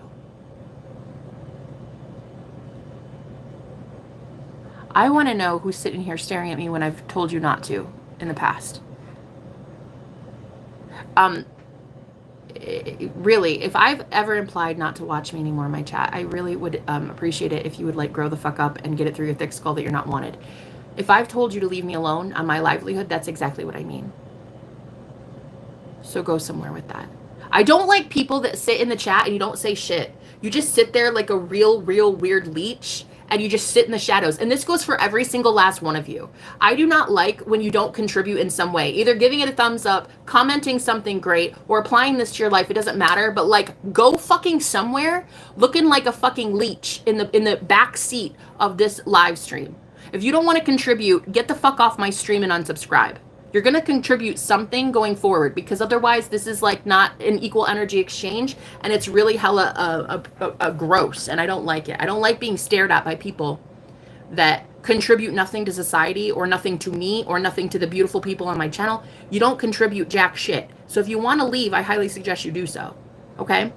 I want to know who's sitting here staring at me when I've told you not to in the past. really, if I've ever implied not to watch me anymore in my chat, I really would appreciate it if you would like grow the fuck up and get it through your thick skull that you're not wanted. If I've told you to leave me alone on my livelihood, that's exactly what I mean. So go somewhere with that. I don't like people that sit in the chat and you don't say shit. You just sit there like a real weird leech and you just sit in the shadows. And this goes for every single last one of you. I do not like when you don't contribute in some way, either giving it a thumbs up, commenting something great, or applying this to your life. It doesn't matter, but like go fucking somewhere looking like a fucking leech in the back seat of this live stream. If you don't want to contribute, get the fuck off my stream and unsubscribe. You're going to contribute something going forward, because otherwise this is like not an equal energy exchange, and it's really hella gross, and I don't like it. I don't like being stared at by people that contribute nothing to society or nothing to me or nothing to the beautiful people on my channel. You don't contribute jack shit. So if you want to leave, I highly suggest you do so. Okay?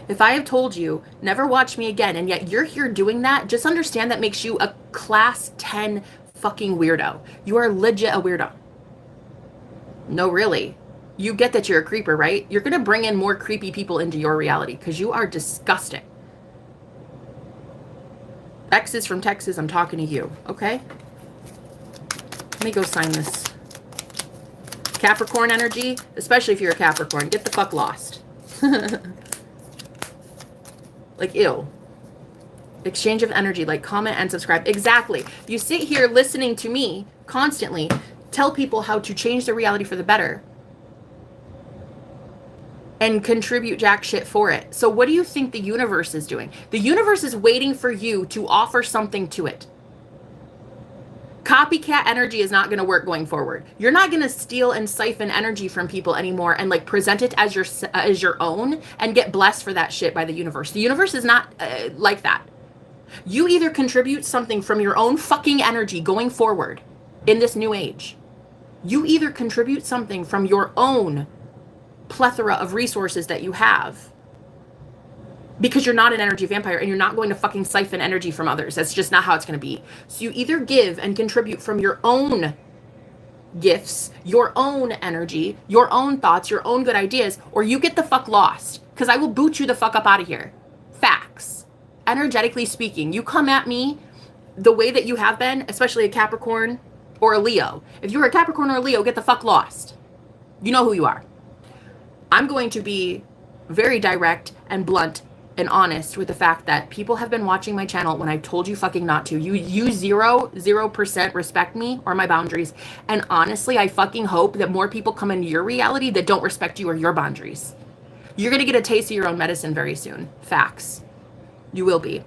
If I have told you never watch me again and yet you're here doing that, just understand that makes you a class 10 fucking weirdo. You are legit a weirdo. No, really. You get that you're a creeper, right? You're going to bring in more creepy people into your reality because you are disgusting. X is from Texas. I'm talking to you. Okay? Let me go sign this. Capricorn energy, especially if you're a Capricorn, get the fuck lost. Like, ew. Exchange of energy, like, comment and subscribe. Exactly. You sit here listening to me constantly tell people how to change their reality for the better and contribute jack shit for it. So what do you think the universe is doing? The universe is waiting for you to offer something to it. Copycat energy is not going to work going forward. You're not going to steal and siphon energy from people anymore and like present it as your own and get blessed for that shit by the universe. The universe is not like that. You either contribute something from your own fucking energy going forward in this new age. You either contribute something from your own plethora of resources that you have, because you're not an energy vampire and you're not going to fucking siphon energy from others. That's just not how it's going to be. So you either give and contribute from your own gifts, your own energy, your own thoughts, your own good ideas, or you get the fuck lost, because I will boot you the fuck up out of here. Facts. Energetically speaking, you come at me the way that you have been, especially a Capricorn or a Leo. If you're a Capricorn or a Leo, get the fuck lost. You know who you are. I'm going to be very direct and blunt and honest with the fact that people have been watching my channel when I told you fucking not to. You 0% respect me or my boundaries. And honestly, I fucking hope that more people come into your reality that don't respect you or your boundaries. You're going to get a taste of your own medicine very soon. Facts. You will be.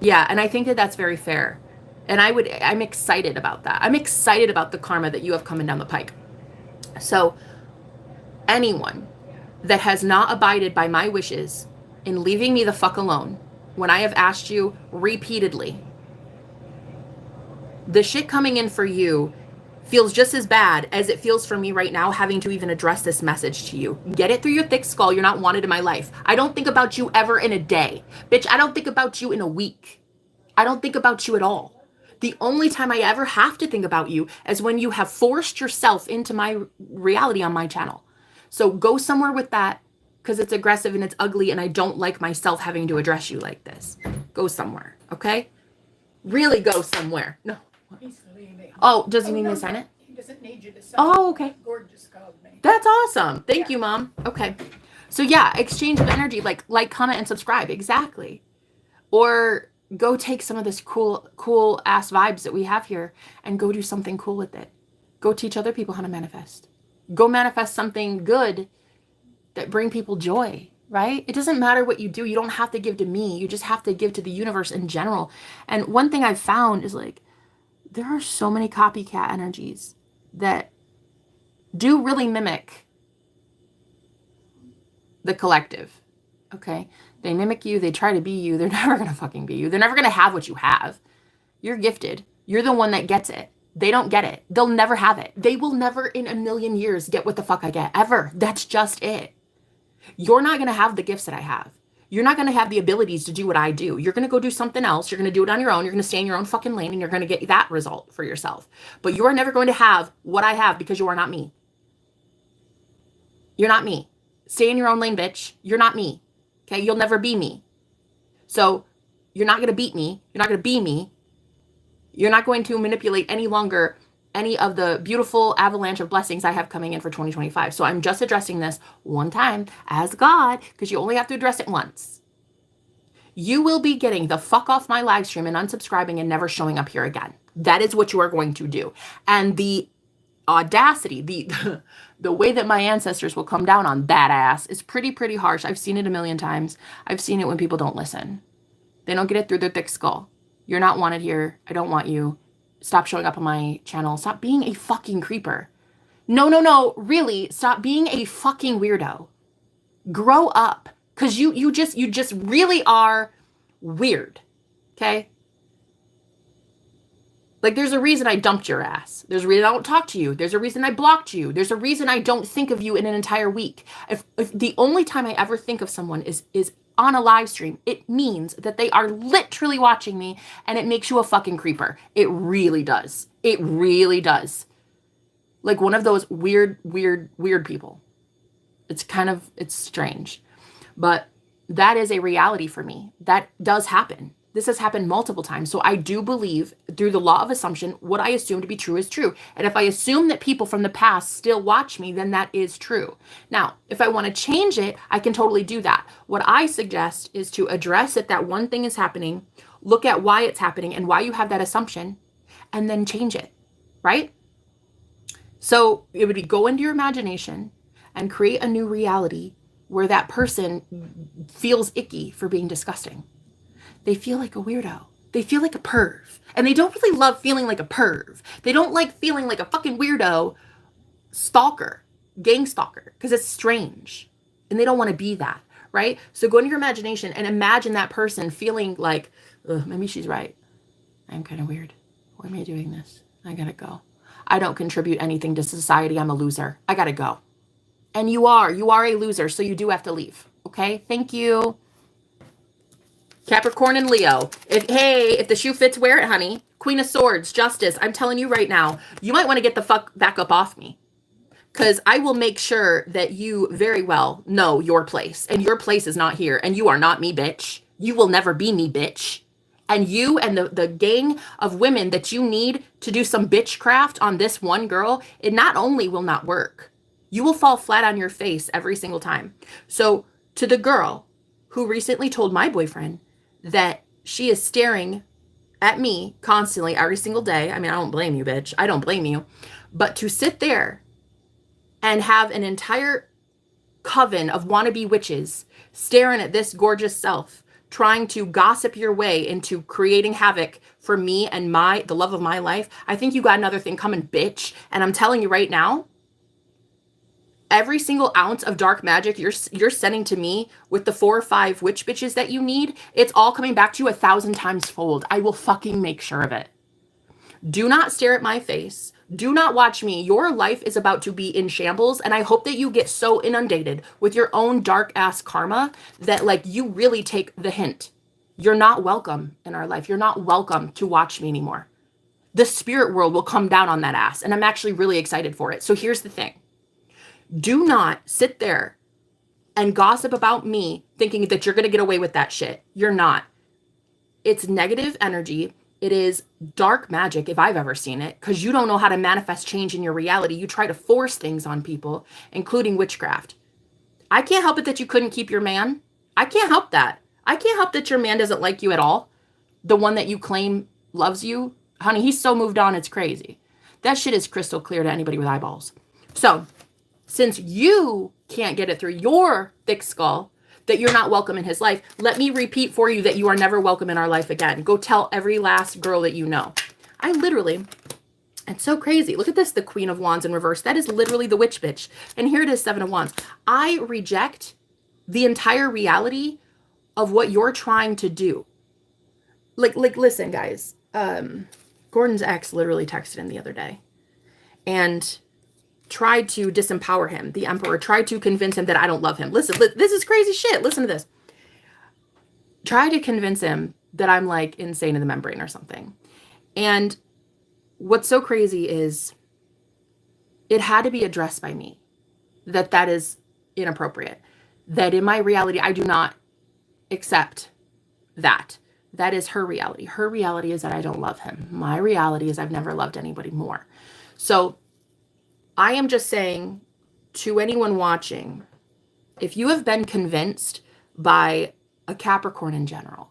Yeah, and I think that that's very fair. And I'm excited about that. I'm excited about the karma that you have coming down the pike. So anyone that has not abided by my wishes in leaving me the fuck alone when I have asked you repeatedly, the shit coming in for you feels just as bad as it feels for me right now having to even address this message to you. Get it through your thick skull. You're not wanted in my life. I don't think about you ever in a day. Bitch, I don't think about you in a week. I don't think about you at all. The only time I ever have to think about you is when you have forced yourself into my reality on my channel. So go somewhere with that, because it's aggressive and it's ugly and I don't like myself having to address you like this. Go somewhere, okay? Really go somewhere. No. He's leaving. Oh, does he need me to sign it? He doesn't need you to sign. Oh, okay. Gordon just called me. That's awesome. Thank you, Mom. Okay. So yeah, exchange of energy, like, comment, and subscribe. Exactly. Or go take some of this cool ass vibes that we have here and go do something cool with it. Go teach other people how to manifest. Go manifest something good that bring people joy, right? It doesn't matter what you do. You don't have to give to me. You just have to give to the universe in general. And one thing I've found is like, there are so many copycat energies that do really mimic the collective, okay? They mimic you. They try to be you. They're never going to fucking be you. They're never going to have what you have. You're gifted. You're the one that gets it. They don't get it. They'll never have it. They will never in a million years get what the fuck I get, ever. That's just it. You're not going to have the gifts that I have. You're not going to have the abilities to do what I do. You're going to go do something else. You're going to do it on your own. You're going to stay in your own fucking lane and you're going to get that result for yourself. But you are never going to have what I have because you are not me. You're not me. Stay in your own lane, bitch. You're not me. Okay? You'll never be me. So you're not going to beat me. You're not going to be me. You're not going to manipulate any longer any of the beautiful avalanche of blessings I have coming in for 2025. So I'm just addressing this one time as God, because you only have to address it once. You will be getting the fuck off my live stream and unsubscribing and never showing up here again. That is what you are going to do. And the audacity, the way that my ancestors will come down on that ass is pretty harsh. I've seen it a million times. I've seen it when people don't listen. They don't get it through their thick skull. You're not wanted here. I don't want you. Stop showing up on my channel. Stop being a fucking creeper. No. Really, stop being a fucking weirdo. Grow up. Because you just really are weird. Okay? Like, there's a reason I dumped your ass. There's a reason I don't talk to you. There's a reason I blocked you. There's a reason I don't think of you in an entire week. If the only time I ever think of someone is on a live stream, it means that they are literally watching me, and it makes you a fucking creeper. It really does. It really does. Like one of those weird people. It's strange. But that is a reality for me. That does happen. This has happened multiple times. So I do believe through the law of assumption, what I assume to be true is true. And if I assume that people from the past still watch me, then that is true. Now, if I want to change it, I can totally do that. What I suggest is to address that one thing is happening, look at why it's happening and why you have that assumption, and then change it, right? So it would be go into your imagination and create a new reality where that person feels icky for being disgusting. They feel like a weirdo. They feel like a perv. And they don't really love feeling like a perv. They don't like feeling like a fucking weirdo stalker, gang stalker, because it's strange. And they don't want to be that, right? So go into your imagination and imagine that person feeling like, maybe she's right. I'm kind of weird. Why am I doing this? I gotta go. I don't contribute anything to society. I'm a loser. I gotta go. And you are a loser, so you do have to leave. Okay? Thank you. Capricorn and Leo. If the shoe fits, wear it, honey. Queen of Swords, Justice. I'm telling you right now, you might want to get the fuck back up off me. Because I will make sure that you very well know your place. And your place is not here. And you are not me, bitch. You will never be me, bitch. And you and the gang of women that you need to do some bitchcraft on this one girl, it not only will not work, you will fall flat on your face every single time. So to the girl who recently told my boyfriend that she is staring at me constantly every single day. I mean, I don't blame you, bitch. I don't blame you. But to sit there and have an entire coven of wannabe witches staring at this gorgeous self, trying to gossip your way into creating havoc for me and the love of my life, I think you got another thing coming, bitch. And I'm telling you right now, every single ounce of dark magic you're sending to me with the 4 or 5 witch bitches that you need, it's all coming back to you 1,000 times fold. I will fucking make sure of it. Do not stare at my face. Do not watch me. Your life is about to be in shambles, and I hope that you get so inundated with your own dark ass karma that like you really take the hint. You're not welcome in our life. You're not welcome to watch me anymore. The spirit world will come down on that ass, and I'm actually really excited for it. So here's the thing. Do not sit there and gossip about me thinking that you're going to get away with that shit. You're not. It's negative energy. It is dark magic if I've ever seen it, because you don't know how to manifest change in your reality. You try to force things on people, including witchcraft. I can't help it that you couldn't keep your man. I can't help that. I can't help that your man doesn't like you at all. The one that you claim loves you. Honey, he's so moved on, it's crazy. That shit is crystal clear to anybody with eyeballs. So, since you can't get it through your thick skull that you're not welcome in his life, let me repeat for you that you are never welcome in our life again. Go tell every last girl that you know. I literally, it's so crazy. Look at this, the Queen of Wands in reverse. That is literally the witch bitch. And here it is, 7 of Wands. I reject the entire reality of what you're trying to do. Like listen, guys. Gordon's ex literally texted him the other day. And tried to disempower him. The Emperor tried to convince him that I don't love him. Listen, this is crazy shit. Listen to this. Try to convince him that I'm like insane in the membrane or something. And what's so crazy is it had to be addressed by me that is inappropriate. That in my reality, I do not accept that. That is her reality. Her reality is that I don't love him. My reality is I've never loved anybody more. So I am just saying to anyone watching, if you have been convinced by a Capricorn in general,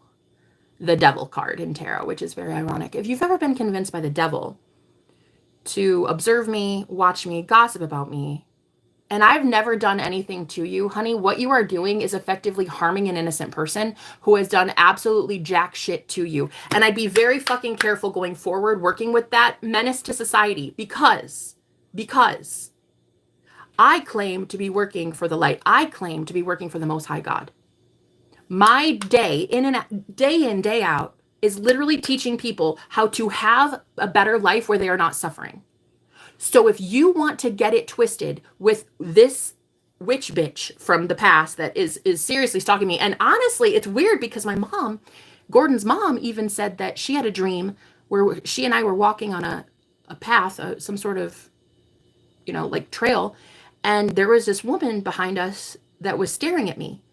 the devil card in tarot, which is very ironic. If you've ever been convinced by the devil to observe me, watch me, gossip about me, and I've never done anything to you, honey, what you are doing is effectively harming an innocent person who has done absolutely jack shit to you. And I'd be very fucking careful going forward working with that menace to society because I claim to be working for the light. I claim to be working for the Most High God. My day in, day out is literally teaching people how to have a better life where they are not suffering. So if you want to get it twisted with this witch bitch from the past that is seriously stalking me, and honestly, it's weird because my mom, Gordon's mom, even said that she had a dream where she and I were walking on a path, some sort of, like trail, and there was this woman behind us that was staring at me.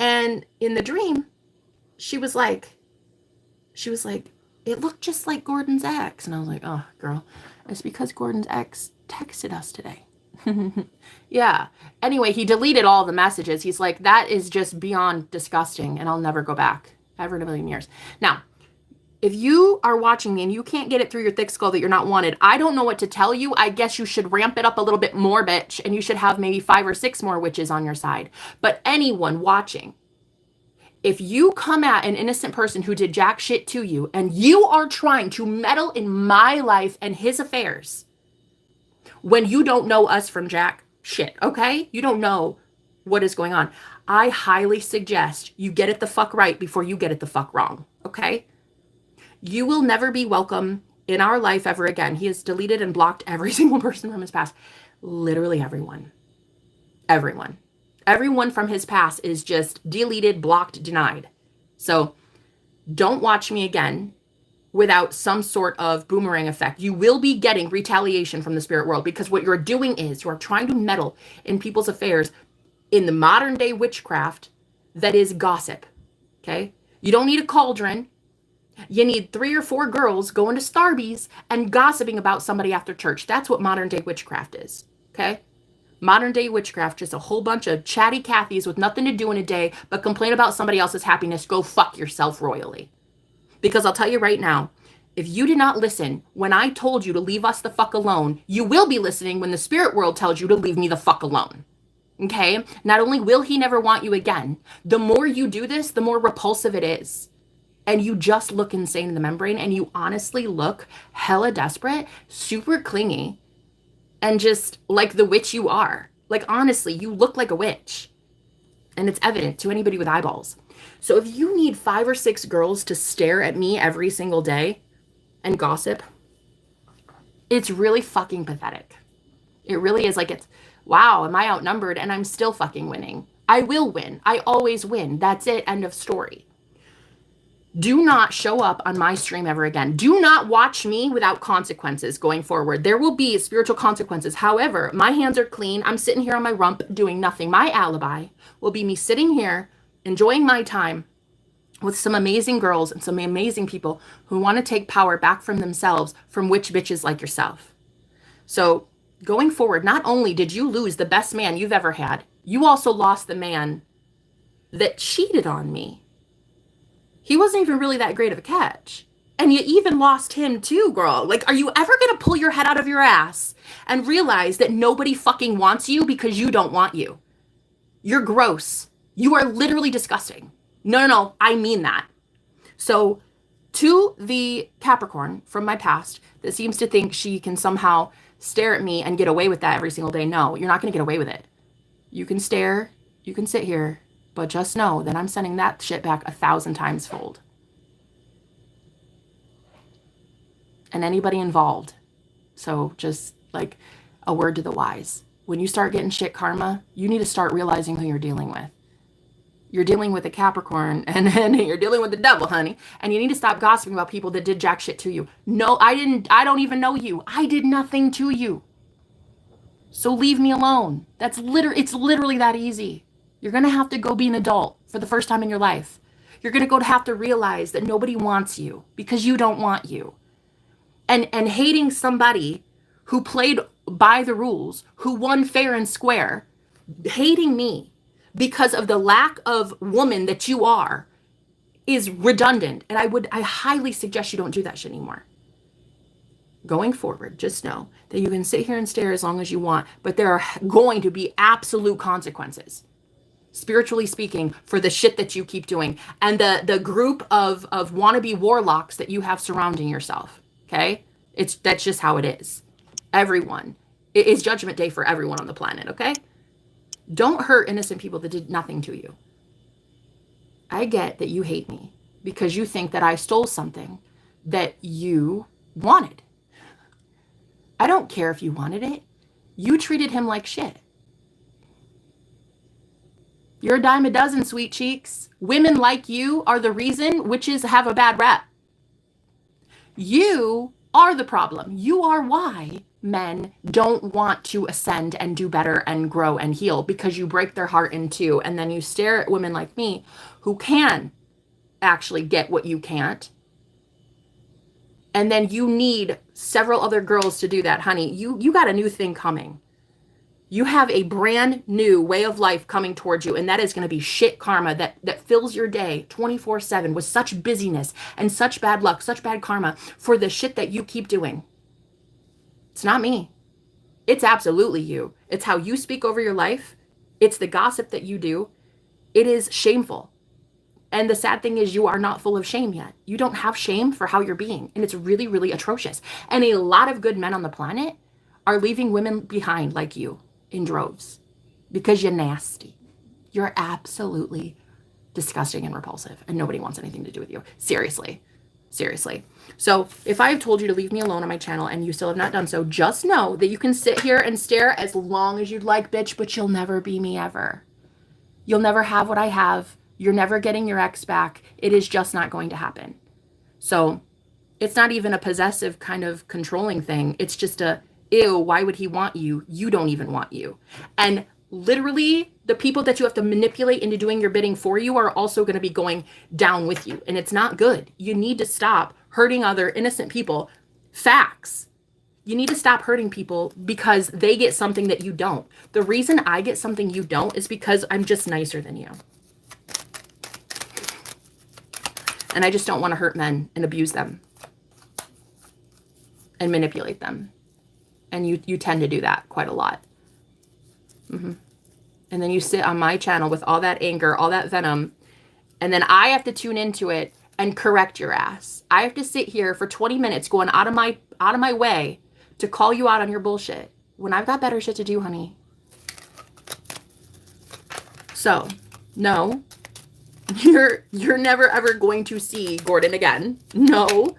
And in the dream, she was like, it looked just like Gordon's ex. And I was like, oh, girl, it's because Gordon's ex texted us today. Yeah. Anyway, he deleted all the messages. He's like, that is just beyond disgusting, and I'll never go back ever in a million years. Now, if you are watching me and you can't get it through your thick skull that you're not wanted, I don't know what to tell you. I guess you should ramp it up a little bit more, bitch, and you should have maybe 5 or 6 more witches on your side. But anyone watching, if you come at an innocent person who did jack shit to you and you are trying to meddle in my life and his affairs when you don't know us from jack shit, okay? You don't know what is going on. I highly suggest you get it the fuck right before you get it the fuck wrong, okay? You will never be welcome in our life ever again. He has deleted and blocked every single person from his past. Literally everyone. Everyone. Everyone from his past is just deleted, blocked, denied. So don't watch me again without some sort of boomerang effect. You will be getting retaliation from the spirit world because what you're doing is you are trying to meddle in people's affairs in the modern day witchcraft that is gossip. Okay? You don't need a cauldron. You need 3 or 4 girls going to Starbucks and gossiping about somebody after church. That's what modern day witchcraft is. Okay? Modern day witchcraft, just a whole bunch of chatty Cathys with nothing to do in a day but complain about somebody else's happiness. Go fuck yourself royally. Because I'll tell you right now, if you did not listen when I told you to leave us the fuck alone, you will be listening when the spirit world tells you to leave me the fuck alone. Okay? Not only will he never want you again, the more you do this, the more repulsive it is. And you just look insane in the membrane, and you honestly look hella desperate, super clingy, and just like the witch you are. Like, honestly, you look like a witch. And it's evident to anybody with eyeballs. So if you need 5 or 6 girls to stare at me every single day and gossip, it's really fucking pathetic. It really is. Like, it's, wow, am I outnumbered? And I'm still fucking winning. I will win. I always win. That's it. End of story. Do not show up on my stream ever again. Do not watch me without consequences going forward. There will be spiritual consequences. However, my hands are clean. I'm sitting here on my rump doing nothing. My alibi will be me sitting here enjoying my time with some amazing girls and some amazing people who want to take power back from themselves from witch bitches like yourself. So going forward, not only did you lose the best man you've ever had, you also lost the man that cheated on me. He wasn't even really that great of a catch. And you even lost him too, girl. Like, are you ever going to pull your head out of your ass and realize that nobody fucking wants you because you don't want you? You're gross. You are literally disgusting. No, I mean that. So to the Capricorn from my past that seems to think she can somehow stare at me and get away with that every single day, no, you're not going to get away with it. You can stare, you can sit here, but just know that I'm sending that shit back 1,000 times fold. And anybody involved. So just like a word to the wise. When you start getting shit karma, you need to start realizing who you're dealing with. You're dealing with a Capricorn and then you're dealing with the devil, honey. And you need to stop gossiping about people that did jack shit to you. No, I don't even know you. I did nothing to you. So leave me alone. It's literally that easy. You're going to have to go be an adult for the first time in your life. You're going to have to realize that nobody wants you because you don't want you. And hating somebody who played by the rules, who won fair and square, hating me because of the lack of woman that you are is redundant. And I highly suggest you don't do that shit anymore. Going forward, just know that you can sit here and stare as long as you want, but there are going to be absolute consequences, spiritually speaking, for the shit that you keep doing and the group of wannabe warlocks that you have surrounding yourself. Okay? That's just how it is. Everyone. It is judgment day for everyone on the planet, okay? Don't hurt innocent people that did nothing to you. I get that you hate me because you think that I stole something that you wanted. I don't care if you wanted it. You treated him like shit. You're a dime a dozen, sweet cheeks. Women like you are the reason witches have a bad rep. You are the problem. You are why men don't want to ascend and do better and grow and heal, because you break their heart in two. And then you stare at women like me who can actually get what you can't. And then you need several other girls to do that, honey. You got a new thing coming. You have a brand new way of life coming towards you, and that is going to be shit karma that fills your day 24/7 with such busyness and such bad luck, such bad karma for the shit that you keep doing. It's not me. It's absolutely you. It's how you speak over your life. It's the gossip that you do. It is shameful. And the sad thing is you are not full of shame yet. You don't have shame for how you're being. And it's really, really atrocious. And a lot of good men on the planet are leaving women behind like you in droves because you're nasty. You're absolutely disgusting and repulsive. And nobody wants anything to do with you. Seriously. Seriously. So if I've told you to leave me alone on my channel and you still have not done so, just know that you can sit here and stare as long as you'd like, bitch, but you'll never be me ever. You'll never have what I have. You're never getting your ex back. It is just not going to happen. So it's not even a possessive kind of controlling thing. It's just a, ew, why would he want you? You don't even want you. And literally the people that you have to manipulate into doing your bidding for you are also going to be going down with you. And it's not good. You need to stop hurting other innocent people. Facts. You need to stop hurting people because they get something that you don't. The reason I get something you don't is because I'm just nicer than you. And I just don't want to hurt men and abuse them and manipulate them. And you tend to do that quite a lot. And then you sit on my channel with all that anger, all that venom, and then I have to tune into it and correct your ass. I have to sit here for 20 minutes going out of my way to call you out on your bullshit when I've got better shit to do, honey. So, no. You're never ever going to see Gordon again. No.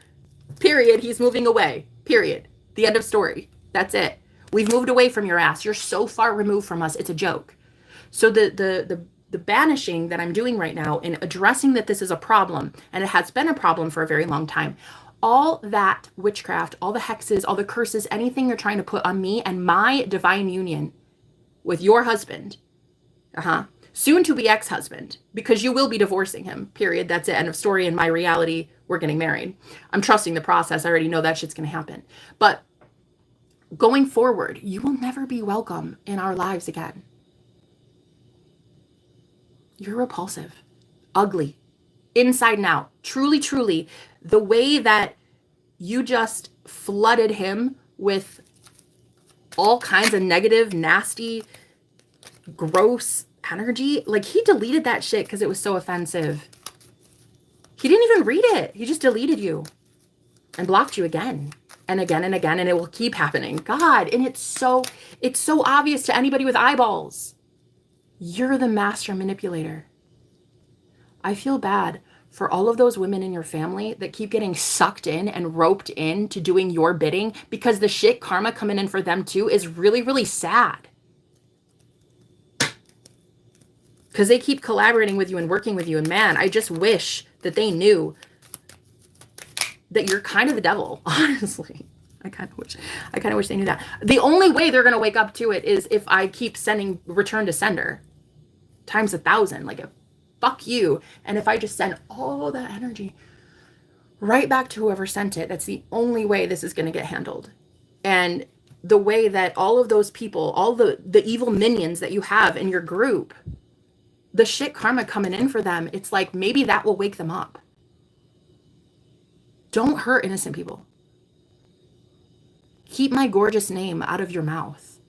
Period. He's moving away. Period. The end of story. That's it. We've moved away from your ass. You're so far removed from us. It's a joke. So the banishing that I'm doing right now in addressing that this is a problem, and it has been a problem for a very long time, all that witchcraft, all the hexes, all the curses, anything you're trying to put on me and my divine union with your husband, soon to be ex-husband, because you will be divorcing him, period. That's it. End of story. In my reality, we're getting married. I'm trusting the process. I already know that shit's going to happen. But going forward, you will never be welcome in our lives again. You're repulsive, ugly, inside and out. Truly, truly, the way that you just flooded him with all kinds of negative, nasty, gross energy. Like, he deleted that shit because it was so offensive. He didn't even read it. He just deleted you and blocked you again and again and again, and it will keep happening. God, and it's so obvious to anybody with eyeballs. You're the master manipulator. I feel bad for all of those women in your family that keep getting sucked in and roped in to doing your bidding, because the shit karma coming in for them too is really, really sad. Because they keep collaborating with you and working with you. And man, I just wish that they knew that you're kind of the devil, honestly. I kind of wish they knew that. The only way they're going to wake up to it is if I keep sending return to sender times 1,000. Like, fuck you. And if I just send all that energy right back to whoever sent it, that's the only way this is going to get handled. And the way that all of those people, all the evil minions that you have in your group, the shit karma coming in for them, it's like maybe that will wake them up. Don't hurt innocent people. Keep my gorgeous name out of your mouth,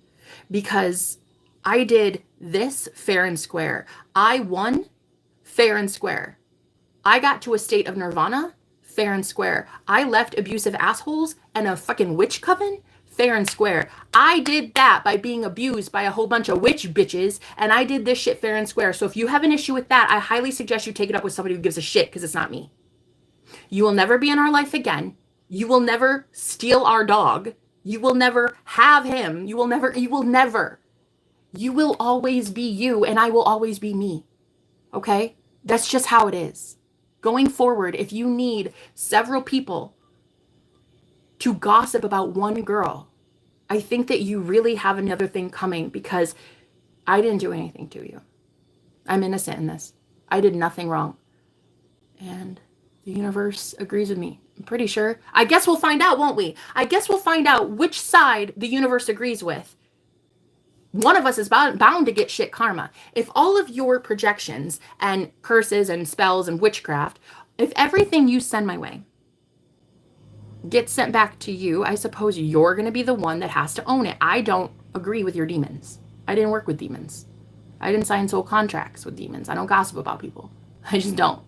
because I did this fair and square. I won fair and square. I got to a state of nirvana fair and square. I left abusive assholes and a fucking witch coven fair and square. I did that by being abused by a whole bunch of witch bitches, and I did this shit fair and square. So if you have an issue with that, I highly suggest you take it up with somebody who gives a shit, because it's not me. You will never be in our life again. You will never steal our dog. You will never have him. You will never. You will always be you, and I will always be me. Okay? That's just how it is. Going forward, if you need several people to gossip about one girl, I think that you really have another thing coming, because I didn't do anything to you. I'm innocent in this. I did nothing wrong. And the universe agrees with me. I'm pretty sure. I guess we'll find out, won't we? I guess we'll find out which side the universe agrees with. One of us is bound to get shit karma. If all of your projections and curses and spells and witchcraft, if everything you send my way gets sent back to you, I suppose you're going to be the one that has to own it. I don't agree with your demons. I didn't work with demons. I didn't sign soul contracts with demons. I don't gossip about people. I just don't.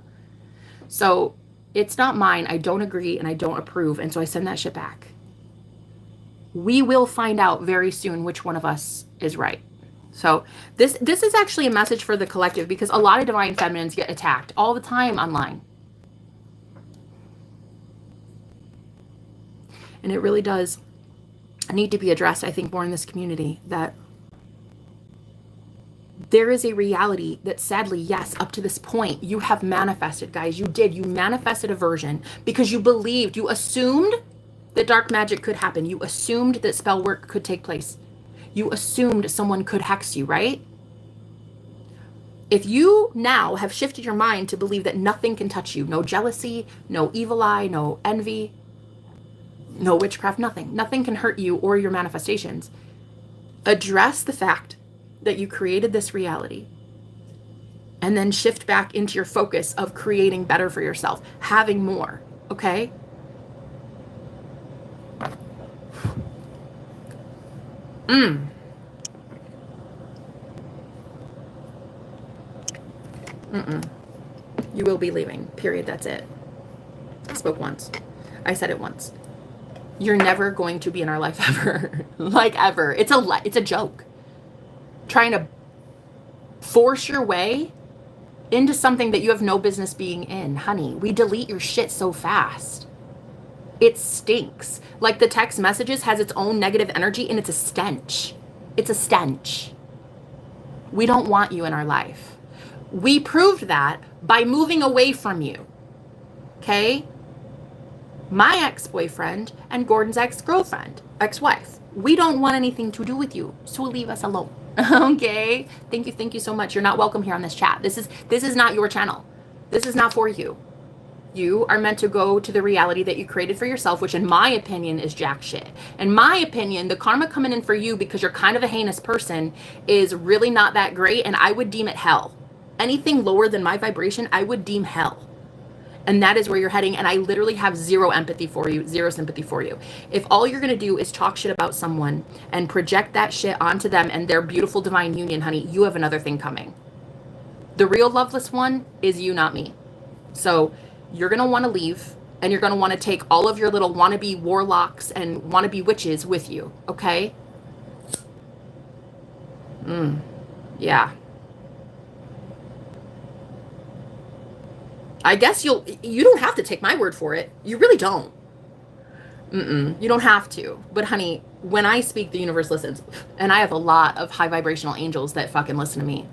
So it's not mine. I don't agree and I don't approve. And so I send that shit back. We will find out very soon which one of us is right. So this is actually a message for the collective, because a lot of divine feminines get attacked all the time online. And it really does need to be addressed, I think, more in this community, that there is a reality that sadly, yes, up to this point, you have manifested, guys. You manifested a version because you believed, you assumed that dark magic could happen. You assumed that spell work could take place. You assumed someone could hex you, right? If you now have shifted your mind to believe that nothing can touch you, no jealousy, no evil eye, no envy, no witchcraft, nothing can hurt you or your manifestations. Address the fact that you created this reality, and then shift back into your focus of creating better for yourself, having more, okay? You will be leaving, period. That's it. I spoke once. I said it once. You're never going to be in our life ever. Like, ever. It's a joke. Trying to force your way into something that you have no business being in. Honey, we delete your shit so fast. It stinks. Like, the text messages has its own negative energy, and it's a stench. It's a stench. We don't want you in our life. We proved that by moving away from you. Okay? My ex-boyfriend and Gordon's ex-girlfriend, ex-wife, we don't want anything to do with you, so leave us alone. Okay? Thank you so much. You're not welcome here on this chat. This is not your channel. This is not for you. You are meant to go to the reality that you created for yourself, which in my opinion is jack shit. In my opinion, the karma coming in for you because you're kind of a heinous person is really not that great, and I would deem it hell. Anything lower than my vibration, I would deem hell. And that is where you're heading, and I literally have zero empathy for you, zero sympathy for you. If all you're going to do is talk shit about someone and project that shit onto them and their beautiful divine union, honey, you have another thing coming. The real loveless one is you, not me. So you're going to want to leave, and you're going to want to take all of your little wannabe warlocks and wannabe witches with you, okay? Yeah. I guess you don't have to take my word for it. You really don't. You don't have to. But honey, when I speak, the universe listens. And I have a lot of high vibrational angels that fucking listen to me.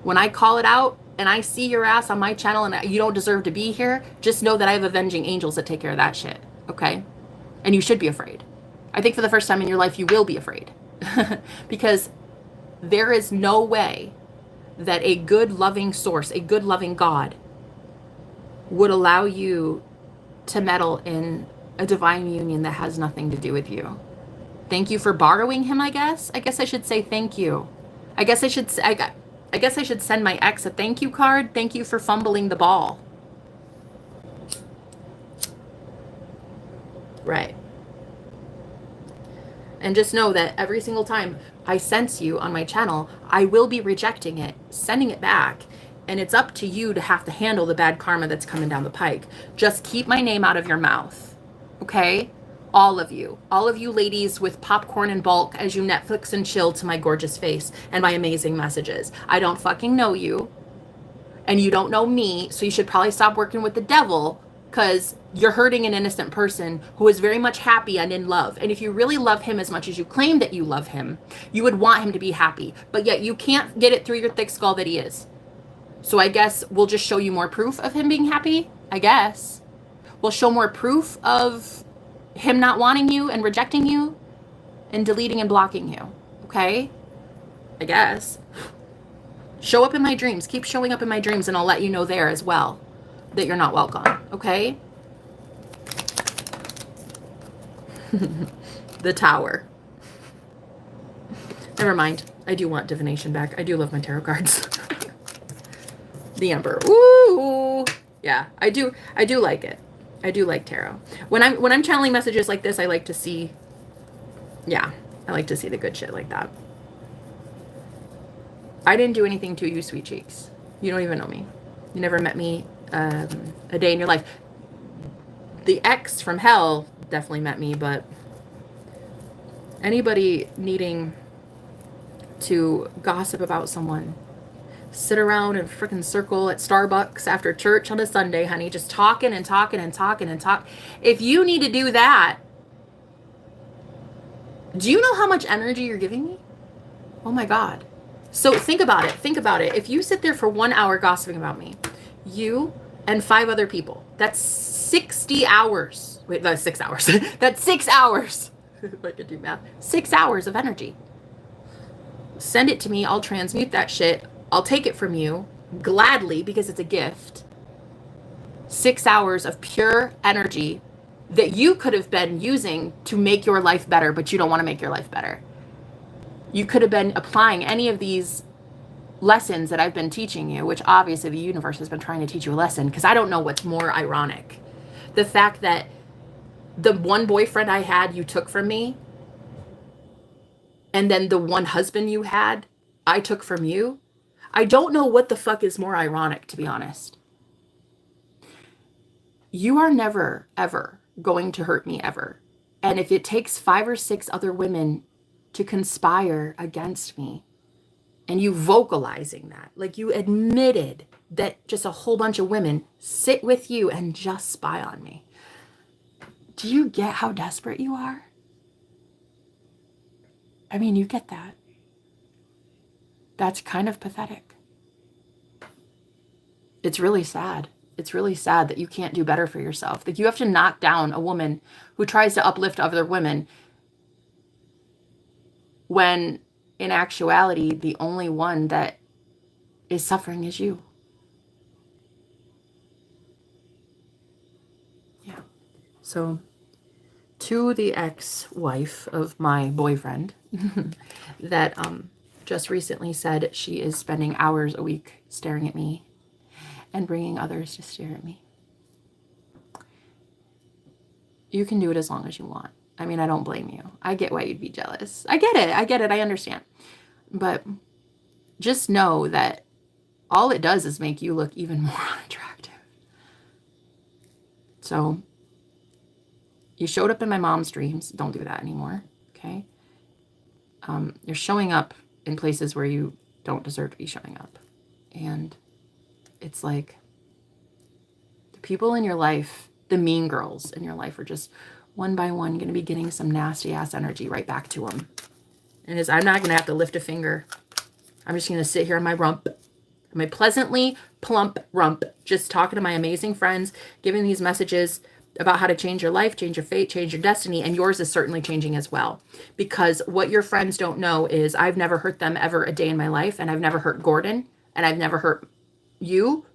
When I call it out and I see your ass on my channel and you don't deserve to be here, just know that I have avenging angels that take care of that shit. Okay? And you should be afraid. I think for the first time in your life, you will be afraid. Because there is no way that a good, loving source, a good, loving God would allow you to meddle in a divine union that has nothing to do with you. Thank you for borrowing him, I guess. I guess I should say thank you. I guess I should send my ex a thank you card. Thank you for fumbling the ball. Right. And just know that every single time I sense you on my channel, I will be rejecting it, sending it back, and it's up to you to have to handle the bad karma that's coming down the pike. Just keep my name out of your mouth, okay? All of you ladies with popcorn in bulk as you Netflix and chill to my gorgeous face and my amazing messages. I don't fucking know you, and you don't know me, so you should probably stop working with the devil, because you're hurting an innocent person who is very much happy and in love. And if you really love him as much as you claim that you love him, you would want him to be happy. But yet you can't get it through your thick skull that he is. So I guess we'll just show you more proof of him being happy, I guess. We'll show more proof of him not wanting you and rejecting you and deleting and blocking you, okay? I guess. Show up in my dreams. Keep showing up in my dreams, and I'll let you know there as well that you're not welcome, okay? The Tower. Never mind. I do want divination back. I do love my tarot cards. The Emperor. Ooh. Yeah, I do like it. I do like tarot. When I'm channeling messages like this, I like to see, yeah, I like to see the good shit like that. I didn't do anything to you, sweet cheeks. You don't even know me. You never met me a day in your life. The ex from hell definitely met me, but anybody needing to gossip about someone, sit around and freaking circle at Starbucks after church on a Sunday, honey, just talking and talking and talking and talk. If you need to do that, do you know how much energy you're giving me? Oh my God. So think about it. Think about it. If you sit there for 1 hour gossiping about me, you and 5 other people, that's 60 hours. Wait, that's 6 hours. That's 6 hours. If I could do math. 6 hours of energy. Send it to me. I'll transmute that shit. I'll take it from you gladly because it's a gift. 6 hours of pure energy that you could have been using to make your life better, but you don't want to make your life better. You could have been applying any of these lessons that I've been teaching you, which obviously the universe has been trying to teach you a lesson, because I don't know what's more ironic. The fact that the one boyfriend I had, you took from me, and then the one husband you had, I took from you. I don't know what the fuck is more ironic, to be honest. You are never, ever going to hurt me, ever. And if it takes 5 or 6 other women to conspire against me, and you vocalizing that, like you admitted that just a whole bunch of women sit with you and just spy on me. Do you get how desperate you are? I mean, you get that. That's kind of pathetic. It's really sad. It's really sad that you can't do better for yourself. That you have to knock down a woman who tries to uplift other women when in actuality, the only one that is suffering is you. Yeah. So to the ex-wife of my boyfriend that just recently said she is spending hours a week staring at me and bringing others to stare at me. You can do it as long as you want. I mean, I don't blame you. I get why you'd be jealous. I get it. I understand. But just know that all it does is make you look even more unattractive. So you showed up in my mom's dreams. Don't do that anymore. Okay. You're showing up in places where you don't deserve to be showing up. And it's like the people in your life, the mean girls in your life, are just one by one going to be getting some nasty ass energy right back to them. And I'm not going to have to lift a finger. I'm just going to sit here on my rump, my pleasantly plump rump, just talking to my amazing friends, giving these messages about how to change your life, change your fate, change your destiny, and yours is certainly changing as well. Because what your friends don't know is I've never hurt them ever a day in my life, and I've never hurt Gordon, and I've never hurt you.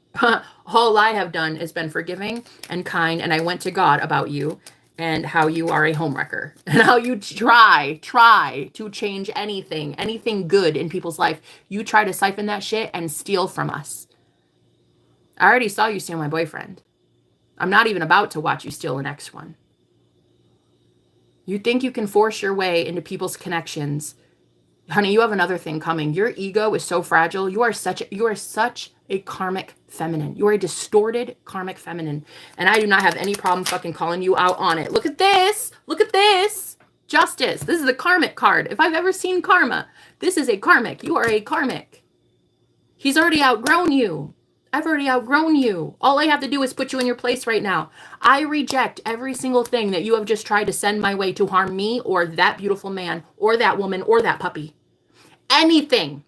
All I have done is been forgiving and kind, and I went to God about you and how you are a homewrecker and how you try to change anything good in people's life. You try to siphon that shit and steal from us. I already saw you steal my boyfriend. I'm not even about to watch you steal the next one. You think you can force your way into people's connections. Honey, you have another thing coming. Your ego is so fragile. You are such a karmic feminine. You are a distorted karmic feminine. And I do not have any problem fucking calling you out on it. Look at this. Look at this. Justice. This is the karmic card. If I've ever seen karma, this is a karmic. You are a karmic. He's already outgrown you. I've already outgrown you. All I have to do is put you in your place right now. I reject every single thing that you have just tried to send my way to harm me or that beautiful man or that woman or that puppy. Anything,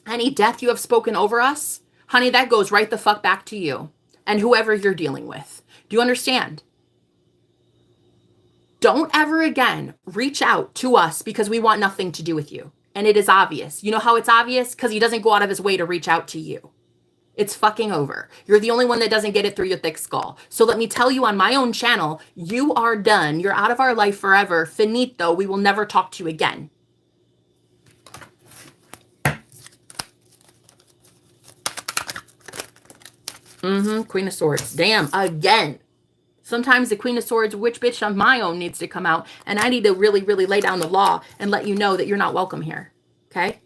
any death you have spoken over us, honey, that goes right the fuck back to you and whoever you're dealing with. Do you understand? Don't ever again reach out to us because we want nothing to do with you. And it is obvious. You know how it's obvious? Because he doesn't go out of his way to reach out to you. It's fucking over. You're the only one that doesn't get it through your thick skull. So let me tell you on my own channel, you are done. You're out of our life forever. Finito. We will never talk to you again. Queen of Swords. Damn, again. Sometimes the Queen of Swords witch bitch of my own needs to come out, and I need to really, really lay down the law and let you know that you're not welcome here. Okay?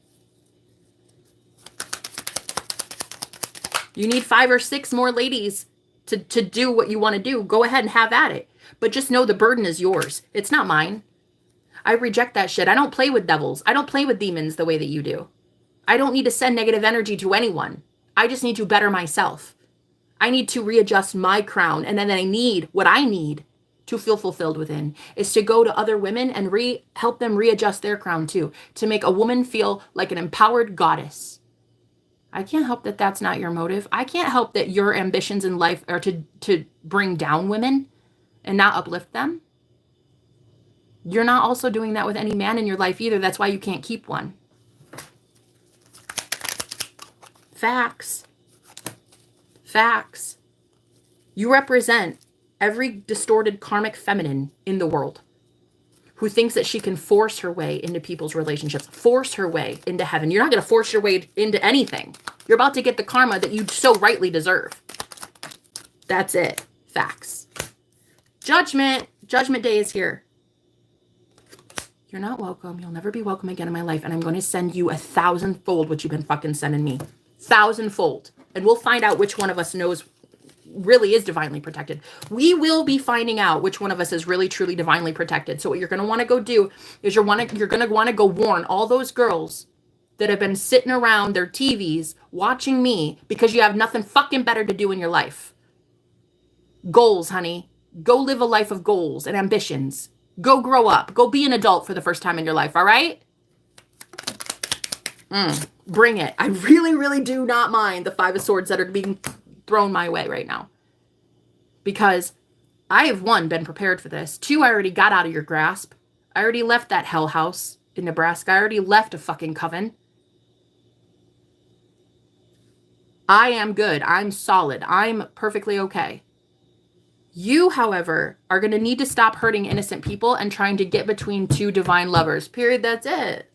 You need 5 or 6 more ladies to do what you want to do. Go ahead and have at it. But just know the burden is yours. It's not mine. I reject that shit. I don't play with devils. I don't play with demons the way that you do. I don't need to send negative energy to anyone. I just need to better myself. I need to readjust my crown. And then what I need to feel fulfilled within is to go to other women and help them readjust their crown too. To make a woman feel like an empowered goddess. I can't help that that's not your motive. I can't help that your ambitions in life are to bring down women and not uplift them. You're not also doing that with any man in your life either. That's why you can't keep one. Facts. Facts. You represent every distorted karmic feminine in the world who thinks that she can force her way into people's relationships, force her way into heaven. You're not going to force your way into anything. You're about to get the karma that you so rightly deserve. That's it. Facts. Judgment. Judgment day is here. You're not welcome. You'll never be welcome again in my life. And I'm going to send you 1,000-fold what you've been fucking sending me. 1,000-fold. And we'll find out which one of us really is divinely protected. We will be finding out which one of us is really truly divinely protected. So what you're going to want to go do is you're going to want to go warn all those girls that have been sitting around their TVs watching me because you have nothing fucking better to do in your life. Goals, honey. Go live a life of goals and ambitions. Go grow up. Go be an adult for the first time in your life, all right? Bring it. I really, really do not mind the 5 of Swords that are being thrown my way right now. Because I have, 1, been prepared for this. 2, I already got out of your grasp. I already left that hell house in Nebraska. I already left a fucking coven. I am good. I'm solid. I'm perfectly okay. You, however, are going to need to stop hurting innocent people and trying to get between 2 divine lovers. Period. That's it.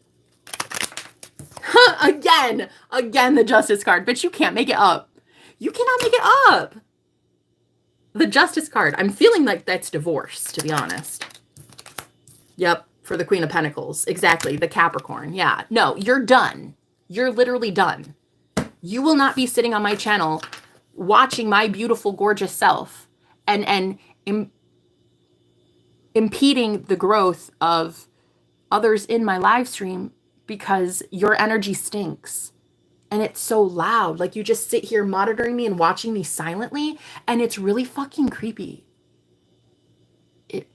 Again, the Justice card. But you can't make it up. You cannot make it up. The Justice card. I'm feeling like that's divorce, to be honest. Yep, for the Queen of Pentacles. Exactly, the Capricorn. Yeah, no, you're done. You're literally done. You will not be sitting on my channel watching my beautiful, gorgeous self and impeding the growth of others in my live stream because your energy stinks. And it's so loud. Like you just sit here monitoring me and watching me silently. And it's really fucking creepy. It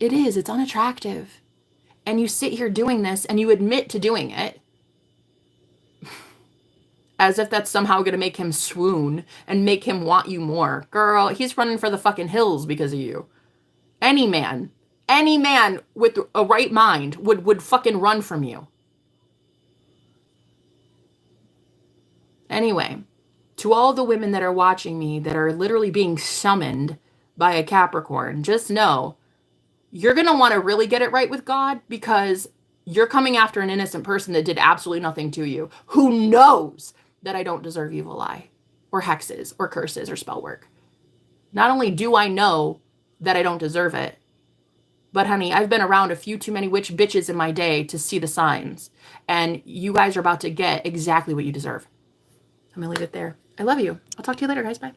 is. It's unattractive. And you sit here doing this and you admit to doing it. as if that's somehow going to make him swoon and make him want you more. Girl, he's running for the fucking hills because of you. Any man with a right mind would fucking run from you. Anyway, to all the women that are watching me that are literally being summoned by a Capricorn, just know you're going to want to really get it right with God, because you're coming after an innocent person that did absolutely nothing to you, who knows that I don't deserve evil eye or hexes or curses or spell work. Not only do I know that I don't deserve it, but honey, I've been around a few too many witch bitches in my day to see the signs. And you guys are about to get exactly what you deserve. I'm going to leave it there. I love you. I'll talk to you later, guys. Bye.